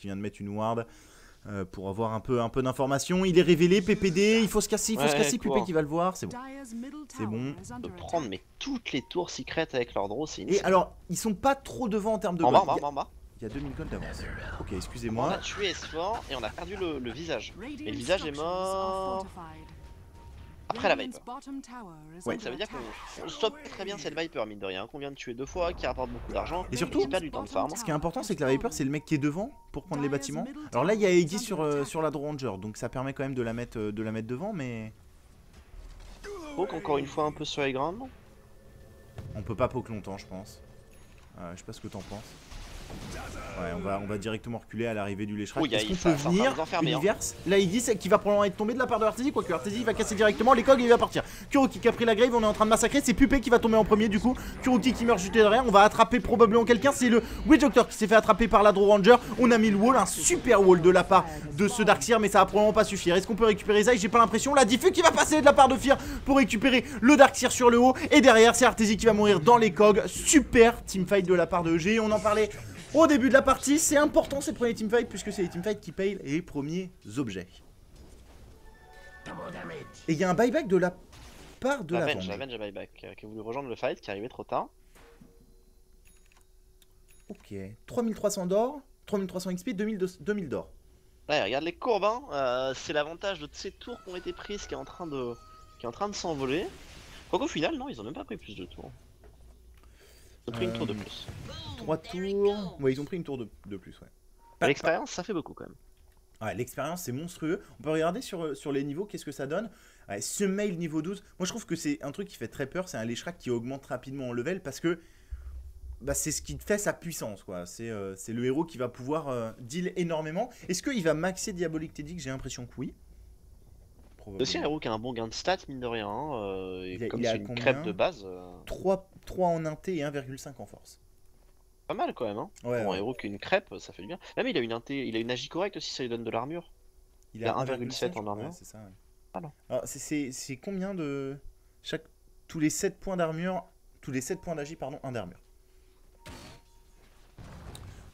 vient de mettre une ward pour avoir un peu d'informations. Il est révélé, PPD, il faut se casser, Pupé qui va le voir, c'est bon. C'est bon. De prendre mais toutes les tours secrètes avec leur draw, c'est une. Et alors, ils sont pas trop devant en termes de gold. En bas. Il y a 2000 gold d'avance. Ok, On excusez-moi. a tué S4 et on a perdu le visage. Et le visage est mort après la Viper. Ouais. Ça veut dire qu'on stoppe très bien cette Viper, mine de rien, qu'on vient de tuer 2 fois, qui rapporte beaucoup d'argent. Et surtout, qui perd du temps de farm. Ce qui est important, c'est que la Viper, c'est le mec qui est devant pour prendre les bâtiments. Alors là, il y a Eggy sur la Draw Ranger, donc ça permet quand même de la mettre devant, mais... Poke encore une fois un peu sur les ground. On peut pas poke longtemps, je pense. Je sais pas ce que t'en penses. Ouais, on va directement reculer à l'arrivée du Leshrac. Oui, Est-ce qu'on ça peut venir enfermer, Univers Là, il dit qu'il va probablement être tombé de la part de Arteezy, quoique Arteezy va casser directement les cogs et il va partir. Kuroki qui a pris la grave, on est en train de massacrer. C'est Pupé qui va tomber en premier, du coup. Kuroki qui meurt juste derrière. On va attraper probablement quelqu'un. C'est le Witch Doctor qui s'est fait attraper par la Drow Ranger. On a mis le wall, un super wall de la part de ce Darkseer, mais ça va probablement pas suffire. Est-ce qu'on peut récupérer ça? J'ai pas l'impression. La diffus qui va passer de la part de Fear pour récupérer le Darkseer sur le haut. Et derrière, c'est Arteezy qui va mourir dans les cogs. Super teamfight de la part de EG. On en parlait au début de la partie, c'est important ces premiers teamfights puisque c'est les teamfights qui payent les premiers objets. Et il y a un buyback de la part de la Avenge buyback qui a voulu rejoindre le fight, qui est arrivé trop tard. Ok, 3300 d'or, 3300 XP, 2000 d'or. Ouais, regarde les courbes, hein. C'est l'avantage de ces tours qui ont été prises qui est en train de s'envoler. Quoiqu'au final, non, ils ont même pas pris plus de tours. Ils ont pris une tour de plus. 3 tours. Ouais, ils ont pris une tour de plus, ouais. L'expérience, ça fait beaucoup quand même. Ouais, l'expérience c'est monstrueux. On peut regarder sur les niveaux, qu'est-ce que ça donne. Ouais, Sumail niveau 12. Moi je trouve que c'est un truc qui fait très peur. C'est un Leshrac qui augmente rapidement en level parce que bah, c'est ce qui fait sa puissance, quoi. C'est le héros qui va pouvoir deal énormément. Est-ce qu'il va maxer Diabolic Teddy? J'ai l'impression que oui. C'est aussi un héros qui a un bon gain de stats, mine de rien. Et comme c'est une crêpe de base. 3 en inté et 1,5 en force. Pas mal quand même, hein. Ouais, pour un héros qui a une crêpe, ça fait du bien. Même il a une inté, il a une agi correcte aussi, ça lui donne de l'armure. Il a 1,7 en armure. Ouais, c'est ça, ouais. Ah non. Alors c'est combien de tous les 7 points d'armure, tous les 7 points d'agi, pardon, 1 d'armure.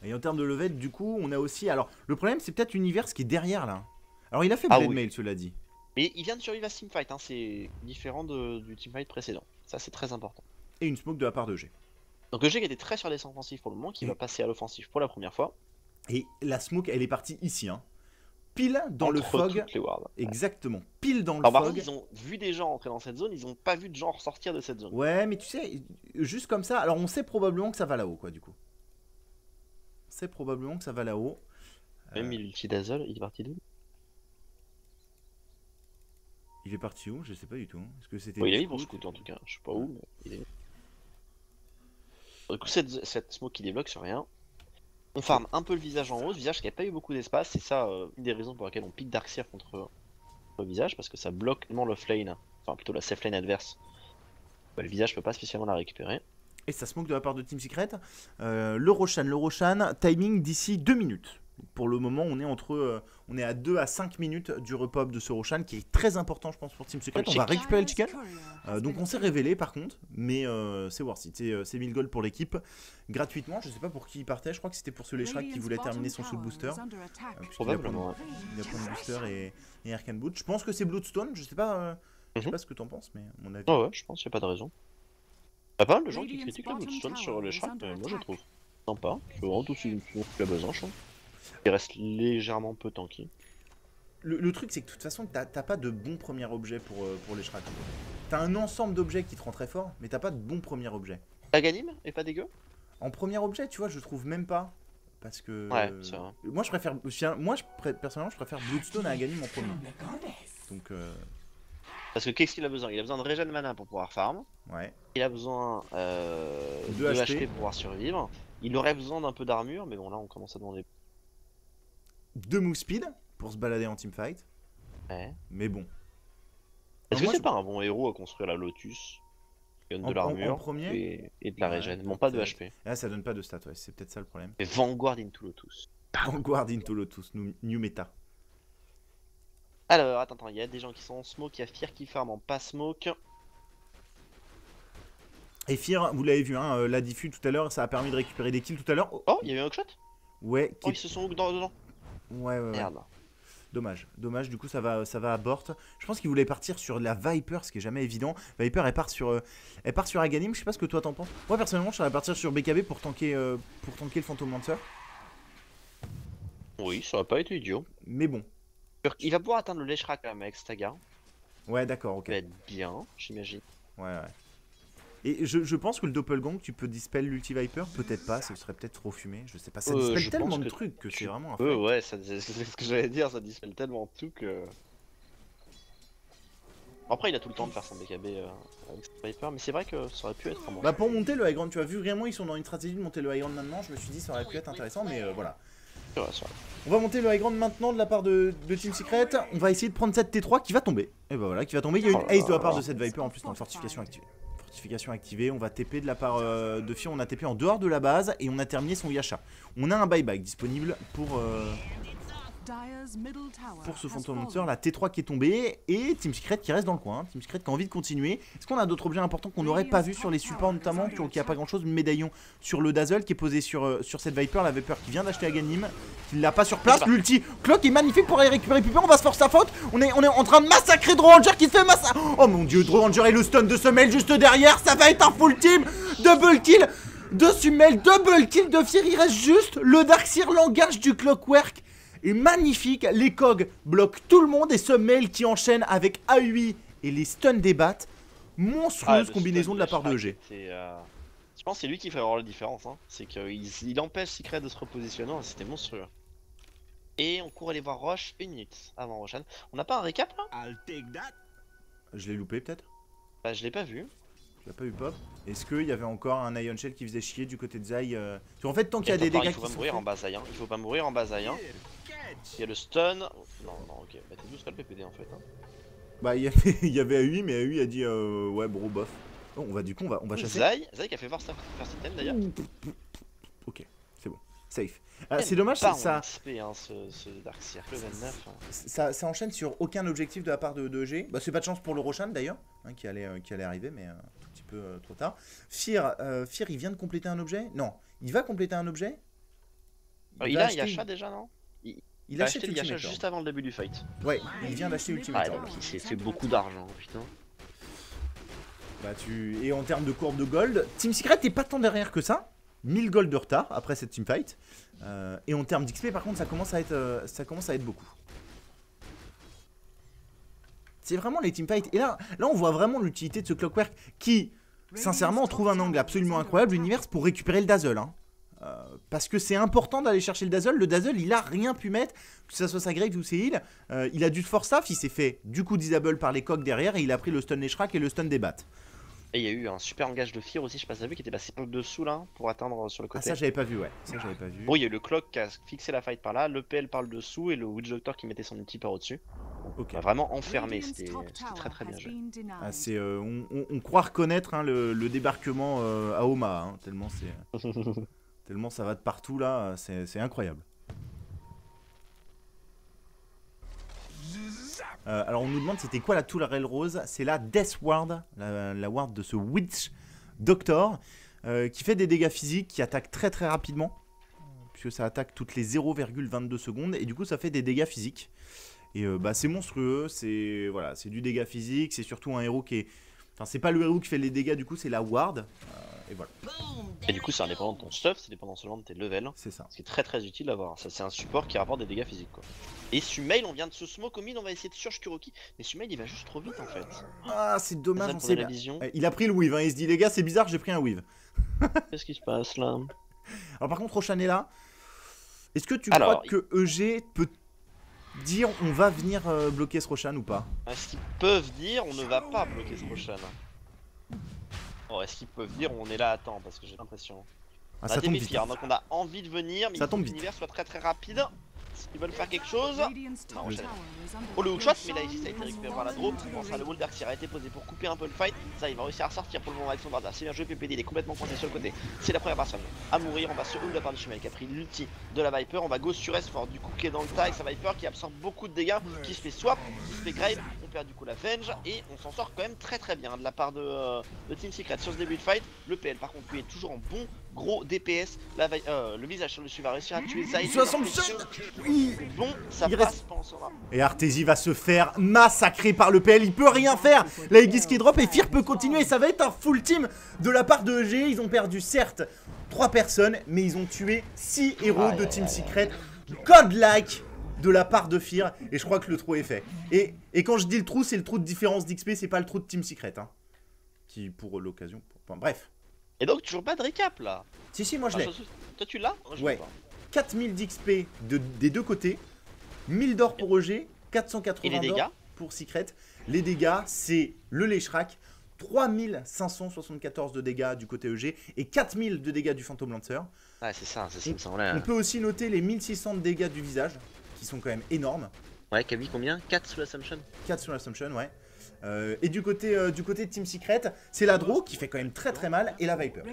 Et en termes de level, du coup, on a aussi. Alors, le problème, c'est peut-être Univers qui est derrière là. Alors, il a fait Blade Mail, cela dit. Mais il vient de survivre à ce teamfight, hein. C'est différent du teamfight précédent. Ça, c'est très important. Et une smoke de la part de G. Donc, G qui était très sur les offensifs pour le moment, qui va passer à l'offensif pour la première fois. Et la smoke, elle est partie ici, hein. Pile dans le fog. Les wards. Exactement, pile dans le par fog. Contre, ils ont vu des gens entrer dans cette zone, ils ont pas vu de gens ressortir de cette zone. Ouais, mais tu sais, juste comme ça, alors on sait probablement que ça va là-haut, quoi, du coup. On sait probablement que ça va là-haut. Même l'ulti d'Azol, il est parti d'où? Il est parti où? Je sais pas du tout. Est-ce que c'était. Il est mis pour scout en tout cas, je sais pas où, mais il est. Du coup, cette smoke qui débloque sur rien. On farm un peu le visage en haut, ce visage qui a pas eu beaucoup d'espace, c'est ça une des raisons pour lesquelles on pique Darkseer contre le visage, parce que ça bloque tellement l'offlane, enfin plutôt la safe lane adverse. Bah, le visage peut pas spécialement la récupérer. Et ça smoke de la part de Team Secret. Le Roshan, timing d'ici 2 minutes. Pour le moment, on est on est à 2 à 5 minutes du repop de ce Roshan qui est très important, je pense, pour Team Secret. On va récupérer le chicken. Donc on s'est révélé par contre, mais c'est worth it. C'est 1000 gold pour l'équipe gratuitement. Je sais pas pour qui il partait. Je crois que c'était pour ce Leshrac qui voulait terminer son soul booster. Probablement. Il a pris un booster et Arcane Boot. Je pense que c'est Bloodstone. Je sais pas ce que t'en penses, mais à mon avis. Ouais, je pense qu'il n'y a pas de raison. Il y a pas mal de gens qui critiquent le Bloodstone sur Leshrac, mais moi je trouve sympa. C'est vraiment tout ce qu'il a besoin, je trouve. Il reste légèrement peu tanky. Le truc, c'est que de toute façon, t'as pas de bon premier objet pour Leshrac. T'as un ensemble d'objets qui te rend très fort, mais t'as pas de bon premier objet. Aghanim est pas dégueu? En premier objet, tu vois, je trouve même pas. Parce que. Ouais, c'est vrai. Moi, personnellement, je préfère Bloodstone à Aghanim en premier. Donc. Parce que qu'est-ce qu'il a besoin? Il a besoin de régène mana pour pouvoir farm. Ouais. Il a besoin de HP pour pouvoir survivre. Il aurait besoin d'un peu d'armure, mais bon, là on commence à demander. 2 move speed pour se balader en teamfight. Ouais. Mais bon. Est-ce que c'est pas un bon héros à construire la Lotus? Il donne de l'armure et de la régène, bon pas de HP. Là ça donne pas de stats, ouais, c'est peut-être ça le problème. Et Vanguard into Lotus. Vanguard into Lotus, new meta. Alors attends, il y a des gens qui sont en smoke, il y a Fear qui farm en pas smoke. Et Fear, vous l'avez vu, hein, la diffus tout à l'heure, ça a permis de récupérer des kills tout à l'heure. Oh, il y a eu un hookshot? Ouais. Oh, ils se sont hook dedans. Ouais. Merde. Dommage, du coup ça va à Bort. Je pense qu'il voulait partir sur la Viper, ce qui est jamais évident. Viper elle part sur Aghanim, je sais pas ce que toi t'en penses. Moi personnellement je serais partir sur BKB pour tanker le Phantom Lancer. Oui, ça aurait pas été idiot. Mais bon. Il va pouvoir atteindre le Leshrac quand même avec Staga. Ouais d'accord, ok. Ça va être bien, j'imagine. Ouais. Et je pense que le Doppelgang, tu peux dispel l'ulti Viper, peut-être pas, ce serait peut-être trop fumé, je sais pas, ça dispel tellement de trucs que c'est vraiment un fait. Ouais, c'est ce que j'allais dire, ça dispel tellement de tout que... Après, il a tout le temps de faire son BKB avec Viper, mais c'est vrai que ça aurait pu être un bon. Bah pour monter le high ground, tu as vu vraiment ils sont dans une stratégie de monter le high ground maintenant, je me suis dit ça aurait pu être intéressant mais voilà. C'est vrai, c'est vrai. On va monter le high ground maintenant de la part de Team Secret, on va essayer de prendre cette T3 qui va tomber. Et bah voilà, qui va tomber, il y a une ace de la part de cette Viper en plus dans la fortification activée. Fortification activée, on va TP de la part de Fear, on a TP en dehors de la base et on a terminé son Yasha. On a un buyback disponible pour ce Phantom Hunter, la T3 qui est tombée et Team Secret qui reste dans le coin. Team Secret qui a envie de continuer. Est-ce qu'on a d'autres objets importants qu'on n'aurait pas vu sur les supports notamment, qui a pas grand chose, le médaillon sur le Dazzle qui est posé sur cette Viper, la Viper qui vient d'acheter à Ganim, qui l'a pas sur place, l'ulti Clock est magnifique pour aller récupérer Pupa, on va se forcer sa faute, on est en train de massacrer Draw Ranger qui se fait massacrer. Oh mon dieu, Draw Ranger et le stun de Summel juste derrière, ça va être un full team, double kill de Summel, double kill de Fear, il reste juste le Darkseer, langage du Clockwork. Et magnifique, les cogs bloquent tout le monde et ce mail qui enchaîne avec AUI et les stuns des bats. Monstrueuse combinaison de la part de EG. Je pense que c'est lui qui fait vraiment la différence. Hein. C'est qu'il empêche Secret de se repositionner, c'était monstrueux. Et on court aller voir Roche 1 minute avant Roshan. On n'a pas un récap là? Je l'ai loupé peut-être? Bah je l'ai pas vu. Je l'ai pas eu pop. Est-ce qu'il y avait encore un Ion Shell qui faisait chier du côté de Zai En fait tant qu'il y a des dégâts il faut pas mourir en bas Zai, hein. Il faut pas mourir en bas Zai. Il y a le stun. Non, ok. Bah t'es douce le PPD en fait. Hein. Bah il y avait AUI mais AUI a dit ouais bro bof. Oh, on va chasser. Zai qui a fait voir first item d'ailleurs. Ok, c'est bon. Safe. C'est dommage ça. XP, hein, ce Darkseer, le 29. Ça enchaîne sur aucun objectif de la part de EG. Bah c'est pas de chance pour le Roshan d'ailleurs, hein, qui allait arriver mais un petit peu trop tard. Fear il vient de compléter un objet? Non, il va compléter un objet. Il a Yasha déjà non? Il a acheté Yasha juste avant le début du fight. Ouais, il vient d'acheter Ultimate. Donc il s'est fait beaucoup d'argent, putain. Bah et en termes de courbe de gold, Team Secret est pas tant derrière que ça. 1000 gold de retard après cette teamfight. Et en termes d'XP par contre ça commence à être beaucoup. C'est vraiment les teamfights. Et là on voit vraiment l'utilité de ce Clockwork qui, sincèrement, trouve un angle absolument incroyable, l'univers, pour récupérer le Dazzle. Hein. Parce que c'est important d'aller chercher le Dazzle. Le Dazzle, il a rien pu mettre, que ce soit sa Graves ou ses heals. Il a du force staff, il s'est fait du coup disable par les coques derrière et il a pris le stun des Shrak et le stun des bats. Et il y a eu un super engage de Fear aussi, je sais pas si t'as vu, qui était passé par le dessous là pour atteindre sur le côté. Ah ça j'avais pas vu, ouais. Ça j'avais pas vu. Bon, il y a eu le Clock qui a fixé la fight par là, le PL par le dessous et le Witch Doctor qui mettait son ulti par au-dessus. Ok. On a vraiment enfermé, c'était très bien joué. Ah, on croit reconnaître hein, le débarquement à Oma, hein, tellement c'est tellement ça va de partout là, c'est incroyable. Alors on nous demande c'était quoi la Tool Rose. C'est la Death Ward, la ward de ce Witch Doctor qui fait des dégâts physiques, qui attaque très rapidement puisque ça attaque toutes les 0,22 secondes et du coup ça fait des dégâts physiques et bah, c'est monstrueux, c'est voilà, c'est du dégât physique, c'est surtout un héros qui est... Enfin c'est pas le héros qui fait les dégâts du coup, c'est la ward et voilà. Et du coup c'est indépendant de ton stuff, c'est dépendant seulement de tes levels. C'est ça. Ce qui est très utile d'avoir, ça c'est un support qui rapporte des dégâts physiques quoi. Et Sumail, on vient de se smoke au mid, on va essayer de surge Kuroki. Mais Sumail il va juste trop vite en fait. Ah c'est dommage, on sait pas. Il a pris le weave, hein. Il se dit les gars c'est bizarre, j'ai pris un weave. Qu'est-ce qui se passe là? Alors par contre Roshan est là. Est-ce que tu crois que EG peut dire on va venir bloquer ce Roshan ou pas? Est-ce qu'ils peuvent dire on ne va pas bloquer ce Roshan? Oh, est-ce qu'ils peuvent dire on est là à temps? Parce que j'ai l'impression. Ah, ça tombe vite. Donc on a envie de venir, mais ça tombe que l'univers soit très rapide. Ils veulent faire quelque chose. Non, oh le hookshot, mais là ici ça a été récupéré par la draw. On sera le wall Darkseer a été posé pour couper un peu le fight. Ça il va réussir à sortir pour le moment avec son barda. C'est bien joué PPD, il est complètement coincé sur le côté. C'est la première personne à mourir. On va se hold de la part du Sumail qui a pris l'ulti de la Viper. On va go sur S fort du coup qui est dans le tas avec sa Viper qui absorbe beaucoup de dégâts, qui se fait swap, qui se fait grave. On perd du coup la Venge et on s'en sort quand même très bien de la part de Team Secret sur ce début de fight. Le PL par contre lui est toujours en bon gros DPS. Le visage sur le dessus va réussir à tuer Zai. 67. Bon, ça passe, pensera. Et Arteezy va se faire massacrer par le PL, il peut rien faire. La Aegis qui drop et Fear peut continuer. Ça va être un full team de la part de EG. Ils ont perdu certes 3 personnes, mais ils ont tué 6 héros de Team Secret. Godlike de la part de Fear. Et je crois que le trou est fait. Et quand je dis le trou, c'est le trou de différence d'XP, c'est pas le trou de Team Secret. Hein, qui pour l'occasion... Enfin, bref. Et donc toujours pas de récap là? Si moi je l'ai. Toi tu l'as? Ouais. 4000 d'XP des deux côtés. 1000 d'or pour EG, 480 d'or pour Secret. Les dégâts, c'est le Leshrac, 3574 de dégâts du côté EG et 4000 de dégâts du Phantom Lancer. Ouais, c'est ça, c'est ça. On peut aussi noter les 1600 de dégâts du visage, qui sont quand même énormes. Ouais, Kaby, combien? 4 sous l'Assumption? 4 sur l'Assumption, ouais. Et du côté de Team Secret, c'est la Draw qui fait quand même très mal et la Viper.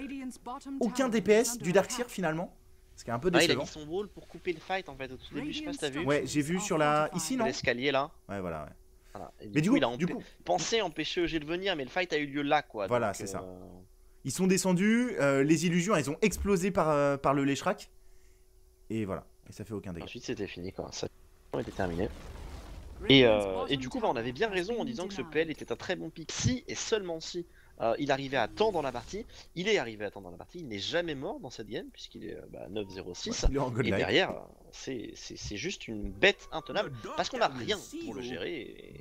Aucun DPS du Darkseer finalement, ce qui est un peu décevant. Il a mis son wall pour couper le fight en fait au tout début, je sais pas si t'as vu. Ouais, j'ai vu sur la... ici non? L'escalier là. Ouais, voilà, ouais. Voilà. Mais du coup, pensé empêcher EG de venir, mais le fight a eu lieu là quoi. Voilà, c'est ça. Ils sont descendus, les illusions elles ont explosé par le Leshrac. Et voilà, et ça fait aucun dégât. Ensuite c'était fini quoi, ça était terminé. Et du coup on avait bien raison en disant que ce PL était un très bon pick si et seulement si il arrivait à temps dans la partie. Il est arrivé à temps dans la partie, il n'est jamais mort dans cette game puisqu'il est 9-0-6 et derrière c'est juste une bête intenable parce qu'on n'a rien pour le gérer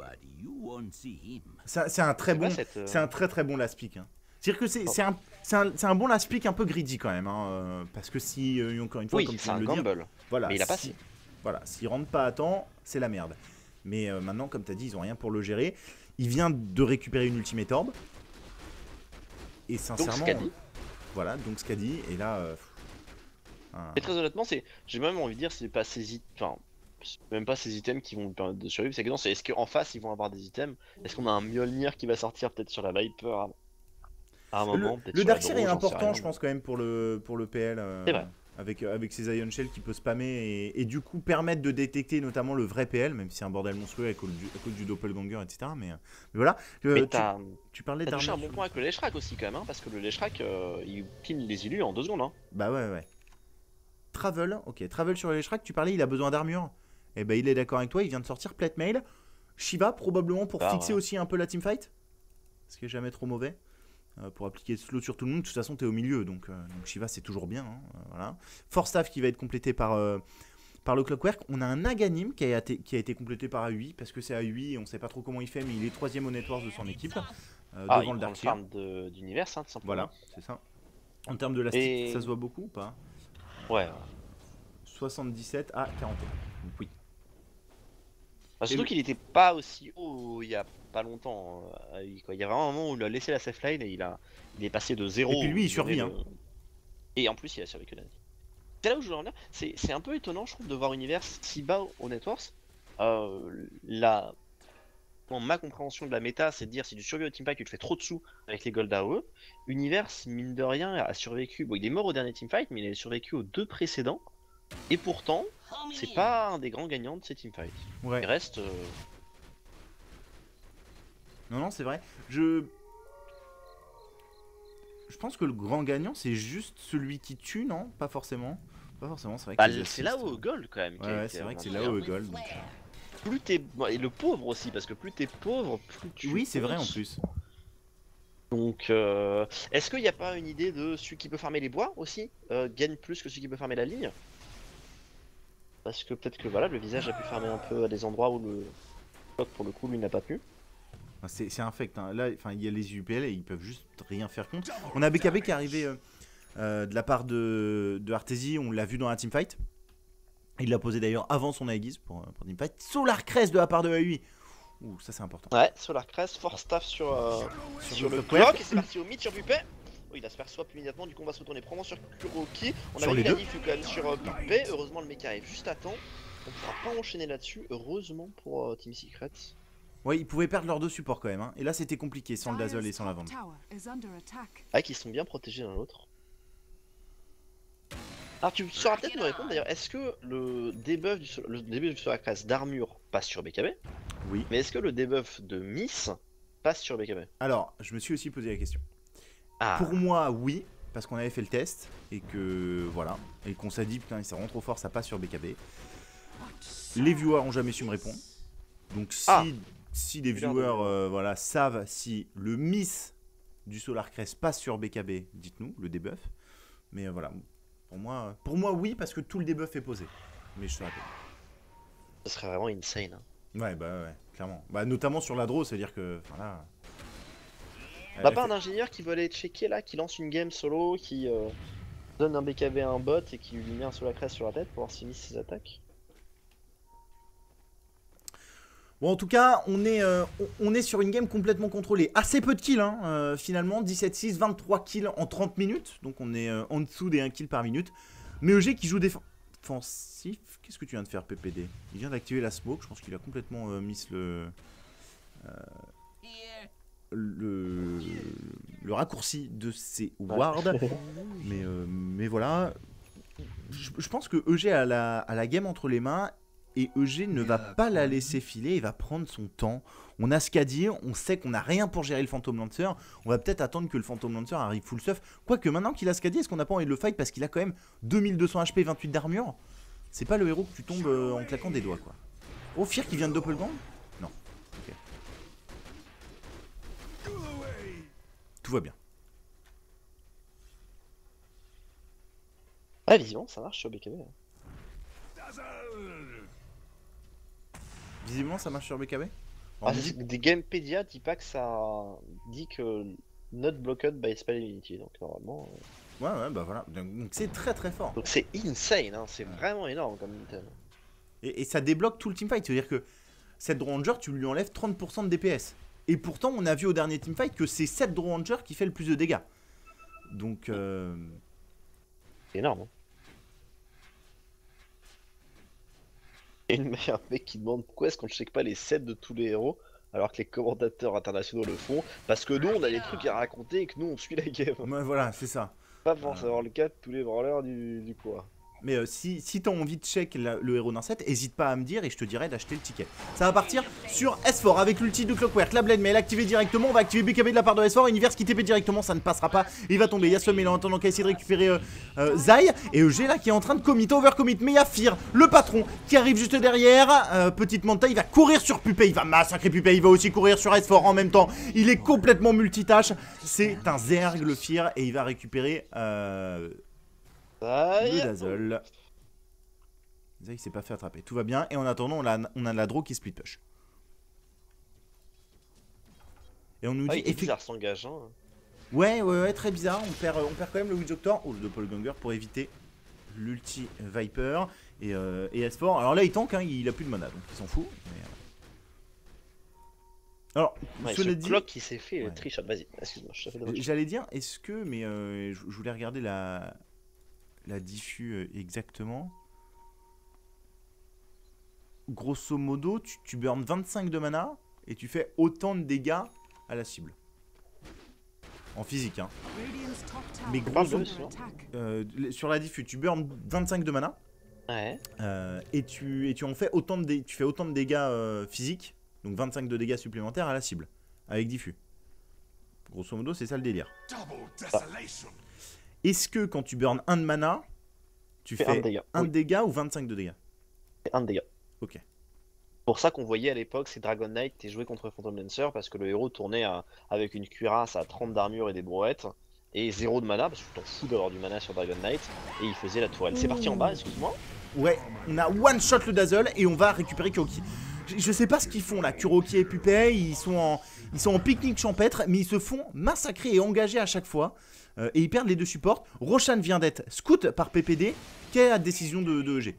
c'est un très bon last pick hein. C'est-à-dire que c'est un bon last pick un peu greedy quand même hein, parce que si encore une fois oui, comme c'est un gamble voilà, mais il a passé. Voilà, s'il rentre pas à temps, c'est la merde. Mais maintenant, comme tu as dit, ils ont rien pour le gérer. Il vient de récupérer une Ultimate Orb. Et sincèrement, donc, voilà, donc ce qu'a dit. Et là, et très honnêtement, j'ai même envie de dire, c'est pas ces enfin, même pas ces items qui vont lui permettre de survivre. C'est que non, c'est est-ce qu'en face ils vont avoir des items? Est-ce qu'on a un Mjolnir qui va sortir peut-être sur la Viper à un moment? Le Darkseer est important, je pense quand même pour le PL. C'est vrai. Avec ses Ion Shell qui peut spammer et du coup permettre de détecter notamment le vrai PL, même si c'est un bordel monstrueux à cause du doppelganger, etc. Mais voilà. Tu parlais d'armure. T'as touché un bon point avec le Leshrac aussi quand même, hein, parce que le Leshrac il pine les illus en 2 secondes. Hein. Bah ouais. Travel, ok. Travel sur le Leshrac, tu parlais, il a besoin d'armure. Et bah il est d'accord avec toi, il vient de sortir Plate Mail. Shiva probablement pour fixer aussi un peu la teamfight. Ce qui est jamais trop mauvais. Pour appliquer slow sur tout le monde, de toute façon t'es au milieu donc Shiva c'est toujours bien hein, voilà. Force Staff qui va être complété par le Clockwork. On a un Aghanim qui a été complété par AUI parce que c'est AUI et on sait pas trop comment il fait mais il est 3ème au network de son équipe devant le Darkseer d'univers hein, tout simplement. Voilà c'est ça. En termes de lastique ça se voit beaucoup ou pas? Ouais 77 à 41 donc oui. Surtout qu'il était pas aussi haut il y a pas longtemps quoi. Il y a vraiment un moment où il a laissé la safe line et il est passé de 0. Et puis lui il survit hein. Et en plus il a survécu l'année. C'est là où je veux en venir, c'est un peu étonnant je trouve de voir Univers si bas au Networks. Ma compréhension de la méta c'est de dire si tu survis au teamfight tu te fais trop de sous avec les gold AOE. Univers mine de rien a survécu, bon il est mort au dernier teamfight mais il a survécu aux 2 précédents. Et pourtant, c'est pas un des grands gagnants de ces teamfights. Ouais. Il reste. Non, c'est vrai. Je pense que le grand gagnant, c'est juste celui qui tue, non? Pas forcément. Pas forcément, c'est vrai que c'est là où Gold quand même. Ouais, c'est vrai que c'est là où Gold. Donc... Plus t'es. Et le pauvre aussi, parce que plus t'es pauvre, plus tu. Oui, c'est vrai en plus. Donc, est-ce qu'il n'y a pas une idée de celui qui peut farmer les bois aussi gagne plus que celui qui peut farmer la ligne? Parce que peut-être que voilà, le visage a pu farmer un peu à des endroits où le bloc pour le coup lui n'a pas pu. C'est infect, hein. Là il y a les UPL et ils peuvent juste rien faire contre. On a BKB qui est arrivé de la part de Arteezy, on l'a vu dans la teamfight. Il l'a posé d'ailleurs avant son Aegis pour teamfight. Solar Crest de la part de AUI. Ouh, ça c'est important. Ouais, Solar Crest, Force Staff sur le bloc et c'est parti au mid sur Pupé. Oh, il va se faire swap immédiatement, du coup on va se retourner probablement sur Kuroki. On avait vu la diff quand même sur Pupé, heureusement le mec arrive juste à temps. On pourra pas enchaîner là-dessus, heureusement pour Team Secret. Ouais, ils pouvaient perdre leurs 2 supports quand même, hein. Et là c'était compliqué sans le Dazzle et sans la vente. Ah, qui sont bien protégés l'un l'autre. Alors tu sauras peut-être me répondre d'ailleurs, est-ce que le debuff du Solar Crest d'armure passe sur BKB? Oui. Mais est-ce que le debuff de Miss passe sur BKB? Alors, je me suis aussi posé la question. Pour moi, oui, parce qu'on avait fait le test et que voilà, et qu'on s'est dit putain, c'est vraiment trop fort, ça passe sur BKB. Les viewers ont jamais su me répondre. Donc si des viewers voilà, savent si le miss du Solar Crest passe sur BKB, dites-nous le debuff. Mais voilà, pour moi oui, parce que tout le debuff est posé. Mais je sais pas. Ce serait vraiment insane. Hein. Ouais, clairement. Bah, notamment sur la draw, c'est-à-dire que voilà. Pas un ingénieur qui veut aller checker là, qui lance une game solo, qui donne un BKB à un bot et qui lui met un Solar Crest sur la tête pour voir s'il mise ses attaques. Bon, en tout cas, on est sur une game complètement contrôlée. Assez peu de kills, hein, finalement. 17-6, 23 kills en 30 minutes. Donc on est en dessous des 1 kill par minute. Mais EG qui joue défensif. Qu'est-ce que tu viens de faire, PPD? Il vient d'activer la smoke. Je pense qu'il a complètement miss le raccourci de ses wards. Mais voilà. Je pense que EG a la game entre les mains. Et EG ne va pas la laisser filer, il va prendre son temps. On a ce qu'à dire, on sait qu'on n'a rien pour gérer le Phantom Lancer. On va peut-être attendre que le Phantom Lancer arrive full stuff. Quoique maintenant qu'il a ce qu'à dire, est-ce qu'on n'a pas envie de le fight parce qu'il a quand même 2200 HP, 28 d'armure? C'est pas le héros que tu tombes en claquant des doigts, quoi. Oh, Fear qui vient de doppelgang? Non. Ok. Tout va bien. Ah, visiblement, ça marche sur BKB. Visiblement, ça marche sur BKB. Ah, des Gamepedia dit pas que ça dit que not blocked by spell immunity, donc normalement. Ouais, bah voilà. Donc c'est très très fort. Donc c'est insane, hein. C'est vraiment énorme comme item. Et ça débloque tout le teamfight. C'est-à-dire que cette Draw Ranger, tu lui enlèves 30% de DPS. Et pourtant, on a vu au dernier teamfight que c'est cette Draw Ranger qui fait le plus de dégâts. Donc. C'est énorme. Hein. Et un mec qui demande pourquoi est-ce qu'on ne check pas les sets de tous les héros alors que les commentateurs internationaux le font. Parce que nous, on a des trucs à raconter et que nous, on suit la game. Ouais, voilà, c'est ça. Pas pour savoir le cas de tous les branleurs du quoi. Mais si t'as envie de check le héros d'un set, hésite pas à me dire et je te dirai d'acheter le ticket. Ça va partir sur S4 avec l'ulti de Clockwork. La blade mail activée directement. On va activer BKB de la part de S4. Univers qui TP directement, ça ne passera pas. Il va tomber. Il y a ce mail en attendant qu'à essayer de récupérer Zai. Et EG là qui est en train de commit, overcommit. Mais il y a Fear, le patron, qui arrive juste derrière. Petite Manta, il va courir sur Pupé. Il va massacrer Pupé. Il va aussi courir sur S4 en même temps. Il est complètement multitâche. C'est un Zerg le Fear. Et il va récupérer. Le Dazzle. Il s'est pas fait attraper. Tout va bien. Et en attendant, on a la draw qui split push. Et on nous dit. C'est bizarre s'engage. Hein. Ouais, très bizarre. On perd quand même le Witch Doctor ou le Doppelganger pour éviter l'ulti Viper et S4. Alors là, il tank, hein, il a plus de mana donc il s'en fout. Mais... Alors, cela dit. Clock qui s'est fait triche. Vas-y, excuse-moi. J'allais dire, est-ce que. Mais je voulais regarder la diffus exactement. Grosso modo, tu burns 25 de mana et tu fais autant de dégâts à la cible. En physique, hein. Mais grosso modo, sur la diffus, tu burns 25 de mana. Ouais. Et tu en fais autant de dégâts physiques, donc 25 de dégâts supplémentaires à la cible, avec diffus. Grosso modo, c'est ça le délire. Est-ce que quand tu burns 1 de mana, tu fais 1 de dégâts ou 25 de dégâts? 1 de dégâts. Ok. Pour ça qu'on voyait à l'époque, c'est Dragon Knight qui jouait contre Phantom Lancer parce que le héros tournait avec une cuirasse à 30 d'armure et des brouettes et 0 de mana parce que tu t'en fous d'avoir du mana sur Dragon Knight et il faisait la tourelle. C'est parti en bas, excuse-moi. Ouais, on a one shot le Dazzle et on va récupérer Kuroki. Je sais pas ce qu'ils font là, Kuroki et Pupé, ils sont en pique-nique champêtre mais ils se font massacrer et engager à chaque fois. Et ils perdent les deux supports. Roshan vient d'être scout par PPD. Quelle est la décision de EG?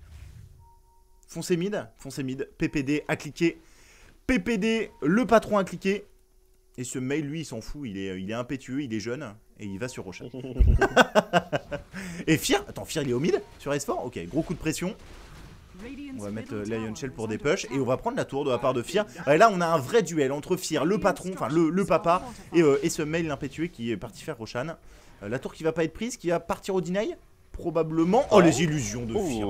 Foncez mid. PPD a cliqué. PPD, le patron a cliqué. Et ce mail, lui, il s'en fout. Il est impétueux, il est jeune. Et il va sur Roshan. Et Fear, attends, Fear, il est au mid sur S4. Ok, gros coup de pression. On va mettre Lion Shell pour des push. Et on va prendre la tour de la part de Fear. Et là, on a un vrai duel entre Fear, le patron, enfin le papa, et ce mail, l'impétueux, qui est parti faire Roshan. La tour qui va pas être prise, qui va partir au deny probablement. Oh, les illusions de Fear.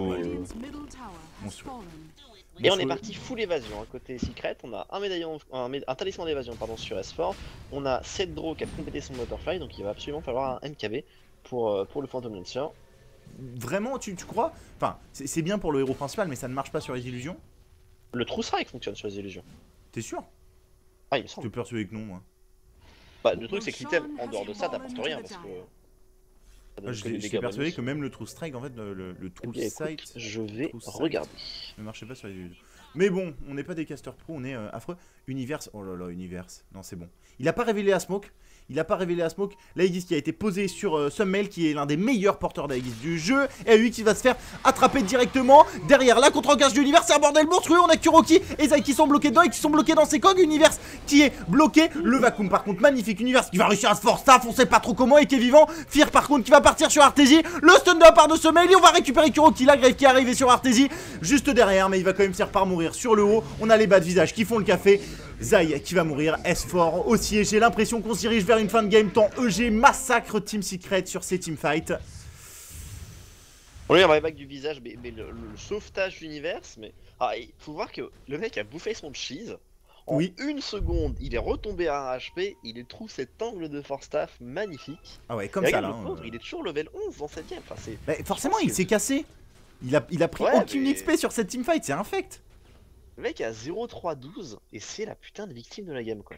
Et on est parti full évasion. À côté Secret, on a un médaillon, un talisman d'évasion pardon sur S4. On a 7 draws qui a complété son Butterfly, donc il va absolument falloir un MKB pour le Phantom Lancer. Vraiment, tu crois? Enfin, c'est bien pour le héros principal, mais ça ne marche pas sur les illusions. Le True Strike fonctionne sur les illusions. T'es sûr? Ah, il me semble. Je te persuadé que non, moi. Bah, le truc, c'est que l'item en dehors de ça t'apporte rien parce que. J'étais persuadé que même le True Strike, en fait, le True Sight. Je vais regarder. Ne marchait pas sur les illusions. Mais bon, on n'est pas des casters pro, on est affreux. Universe, oh là là, Universe. Non, c'est bon. Il a pas révélé la smoke. Il a pas révélé la smoke. L'Aegis qui a été posé sur Summel, qui est l'un des meilleurs porteurs d'Aegis du jeu. Et AUX qui va se faire attraper directement. Derrière la contre-engage de l'univers, c'est un bordel monstrueux. On a Kuroki et Zai qui sont bloqués dedans et qui sont bloqués dans ses cogs. Univers qui est bloqué. Le vacuum par contre magnifique. Univers qui va réussir à se force staff, on sait pas trop comment et qui est vivant. Fear par contre qui va partir sur Arteezy. Le stun de la part de Summel et on va récupérer Kuroki. La grève qui est arrivée sur Arteezy juste derrière, mais il va quand même finir par mourir sur le haut. On a les bas de visage qui font le café. Zai qui va mourir, S4 aussi. Et j'ai l'impression qu'on se dirige vers une fin de game tant EG massacre Team Secret sur ces teamfights. Oui, on va back du visage, mais le sauvetage d'univers, mais... Ah, il faut voir que le mec a bouffé son cheese. En une seconde, il est retombé à un HP, il trouve cet angle de force staff magnifique. Ah ouais, comme ça là. Le pauvre, il est toujours level 11 dans cette game. Enfin, forcément, il s'est cassé. Il a pris aucune XP sur cette teamfight, c'est infect. Le mec a 0-3-12 et c'est la putain de victime de la game quoi.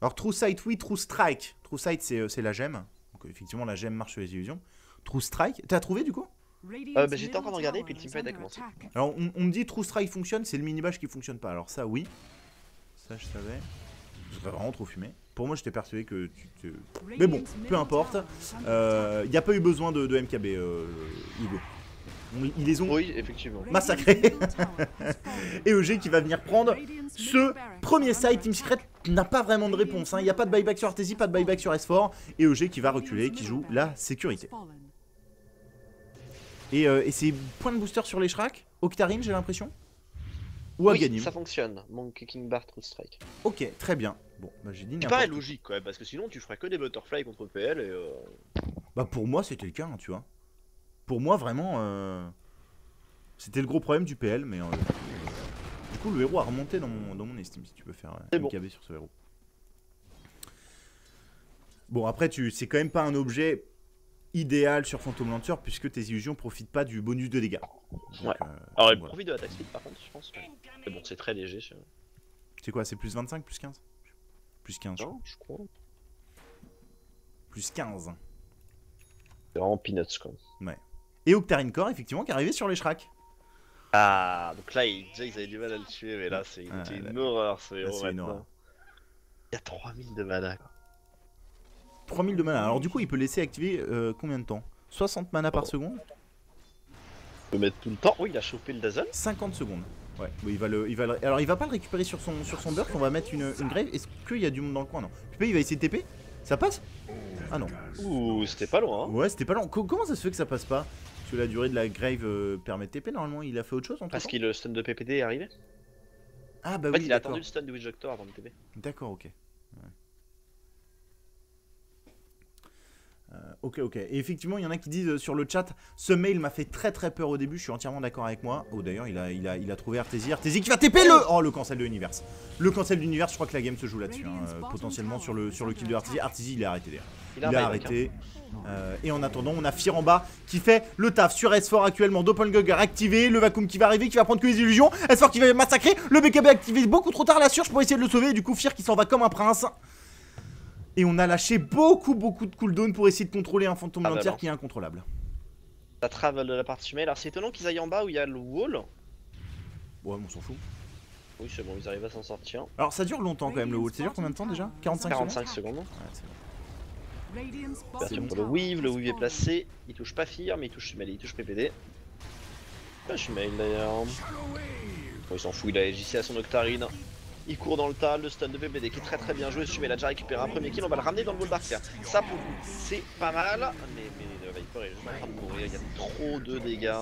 Alors True Sight oui, True Strike. True Sight c'est la gemme. Donc effectivement la gemme marche sur les illusions. True Strike, t'as trouvé du coup? J'étais en train de regarder et puis le teamfight a commencé. Alors on me dit True Strike fonctionne, c'est le mini-bash qui fonctionne pas. Alors ça oui. Ça je savais. Je serais vraiment trop fumé. Pour moi j'étais persuadé que tu te... Mais bon, peu importe. Il n'y a pas eu besoin de MKB Hugo. Ils les ont massacrés. Et EG qui va venir prendre ce premier side. Team Secret n'a pas vraiment de réponse. Il n'y a pas de buyback sur Arteezy, pas de buyback sur S4. Et EG qui va reculer, qui joue la sécurité. Et c'est point de booster sur les Shrek. Octarine, j'ai l'impression. Ou à gagner. Ça fonctionne. Mon kicking bar, True Strike. Ok, très bien. Bon, bah j'ai dit. C'est pas logique quand même, parce que sinon tu ferais que des butterfly contre PL et. Bah pour moi c'était le cas, hein, tu vois. Pour moi, vraiment, c'était le gros problème du PL, mais du coup, le héros a remonté dans mon estime, si tu peux faire MKB sur ce héros. Bon, après, c'est quand même pas un objet idéal sur Phantom Lancer, puisque tes illusions profitent pas du bonus de dégâts. Donc, alors, il profite de l'attaque speed, par contre, je pense. Mais bon, c'est très léger. C'est quoi, c'est plus 25, plus 15? Plus 15, je crois. Plus 15. C'est vraiment peanuts, quoi. Ouais. Et Octarine Core, effectivement, qui est arrivé sur les Shrek. Ah, donc là, ils avaient du mal à le tuer, mais là, c'est une horreur, ce héros maintenant. Il y a 3000 de mana, quoi. 3000 de mana. Alors, du coup, il peut laisser activer combien de temps? 60 mana par seconde? Il peut mettre tout le temps. Oui, il a chopé le Dazzle. 50 secondes. Ouais, oui, alors, il va pas le récupérer sur son burst. On va mettre une grave. Est-ce qu'il y a du monde dans le coin? Non. Puis il va essayer de TP. Ça passe? Ah non. Ouh, c'était pas loin. Hein. Ouais, c'était pas loin. Comment ça se fait que ça passe pas? Parce que la durée de la grave permet de TP normalement. Il a fait autre chose entre temps. Parce que le stun de PPD est arrivé. Ah bah en fait, oui. Il a attendu le stun de Witch Doctor avant de TP. D'accord, ok. Ouais. Ok. Et effectivement, il y en a qui disent sur le chat, ce mail m'a fait très peur au début. Je suis entièrement d'accord avec moi. Oh d'ailleurs, il a trouvé Arteezy. Arteezy qui va TP le cancel de l'univers. Le cancel de l'univers, je crois que la game se joue là-dessus. Potentiellement sur le kill de Arteezy. Arteezy, il est arrêté derrière. Il a arrêté. Et en attendant, on a Fear en bas qui fait le taf sur S4 actuellement. Doppelganger activé. Le vacuum qui va arriver, qui va prendre que les illusions. S4 qui va massacrer. Le BKB activé beaucoup trop tard la surge pour essayer de le sauver. Et du coup, Fear qui s'en va comme un prince. Et on a lâché beaucoup de cooldown pour essayer de contrôler un fantôme Lancer qui est incontrôlable. Ça travel de la partie femelle. Alors c'est étonnant qu'ils aillent en bas où il y a le wall. Ouais, on s'en fout. Oui, c'est bon, ils arrivent à s'en sortir. Alors ça dure longtemps quand même le wall. Ça dure combien de temps déjà? 45 secondes. Ouais, c'est bon. Pour le weave est placé. Il touche pas Fear, mais il touche Shumel, il touche PPD. Pas Shumel d'ailleurs. Bon, il s'en fout, il a JC à son Octarine. Il court dans le tas, le stun de PPD qui est très bien joué. Shumel a déjà récupéré un premier kill, on va le ramener dans le wall barrière. Ça pour vous, c'est pas mal. Mais le Viper est juste en train de mourir, il y a trop de dégâts.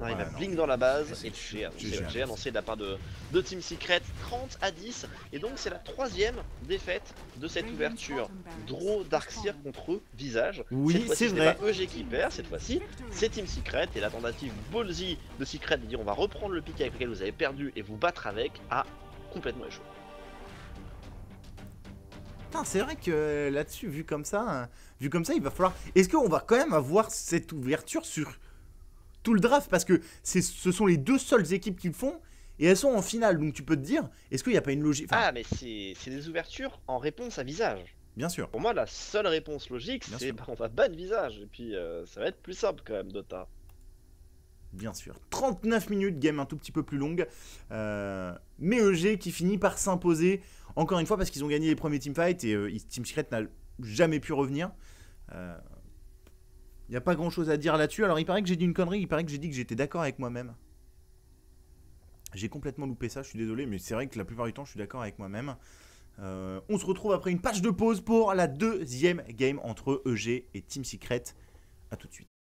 Non, il va blink dans la base et GG annoncé de la part de Team Secret 30-10. Et donc c'est la troisième défaite de cette ouverture. Draw Darkseer contre Visage. Oui, c'est vrai. C'est pas EG qui perd cette fois-ci, c'est Team Secret. Et la tentative ballsy de Secret de dire on va reprendre le pick avec lequel vous avez perdu et vous battre avec a complètement échoué. C'est vrai que là-dessus, vu comme ça, il va falloir... Est-ce qu'on va quand même avoir cette ouverture sur tout le draft? Parce que ce sont les deux seules équipes qui le font et elles sont en finale. Donc tu peux te dire, est-ce qu'il n'y a pas une logique? Ah, mais c'est des ouvertures en réponse à Visage. Bien sûr. Pour moi, la seule réponse logique, c'est on va ban Visage. Et puis ça va être plus simple quand même, Dota. bien sûr. 39 minutes, game un tout petit peu plus longue. Mais EG qui finit par s'imposer, encore une fois, parce qu'ils ont gagné les premiers teamfights et Team Secret n'a jamais pu revenir. Il n'y a pas grand chose à dire là-dessus. Alors il paraît que j'ai dit une connerie, il paraît que j'ai dit que j'étais d'accord avec moi-même. J'ai complètement loupé ça, je suis désolé, mais c'est vrai que la plupart du temps je suis d'accord avec moi-même. On se retrouve après une patch de pause pour la deuxième game entre EG et Team Secret. A tout de suite.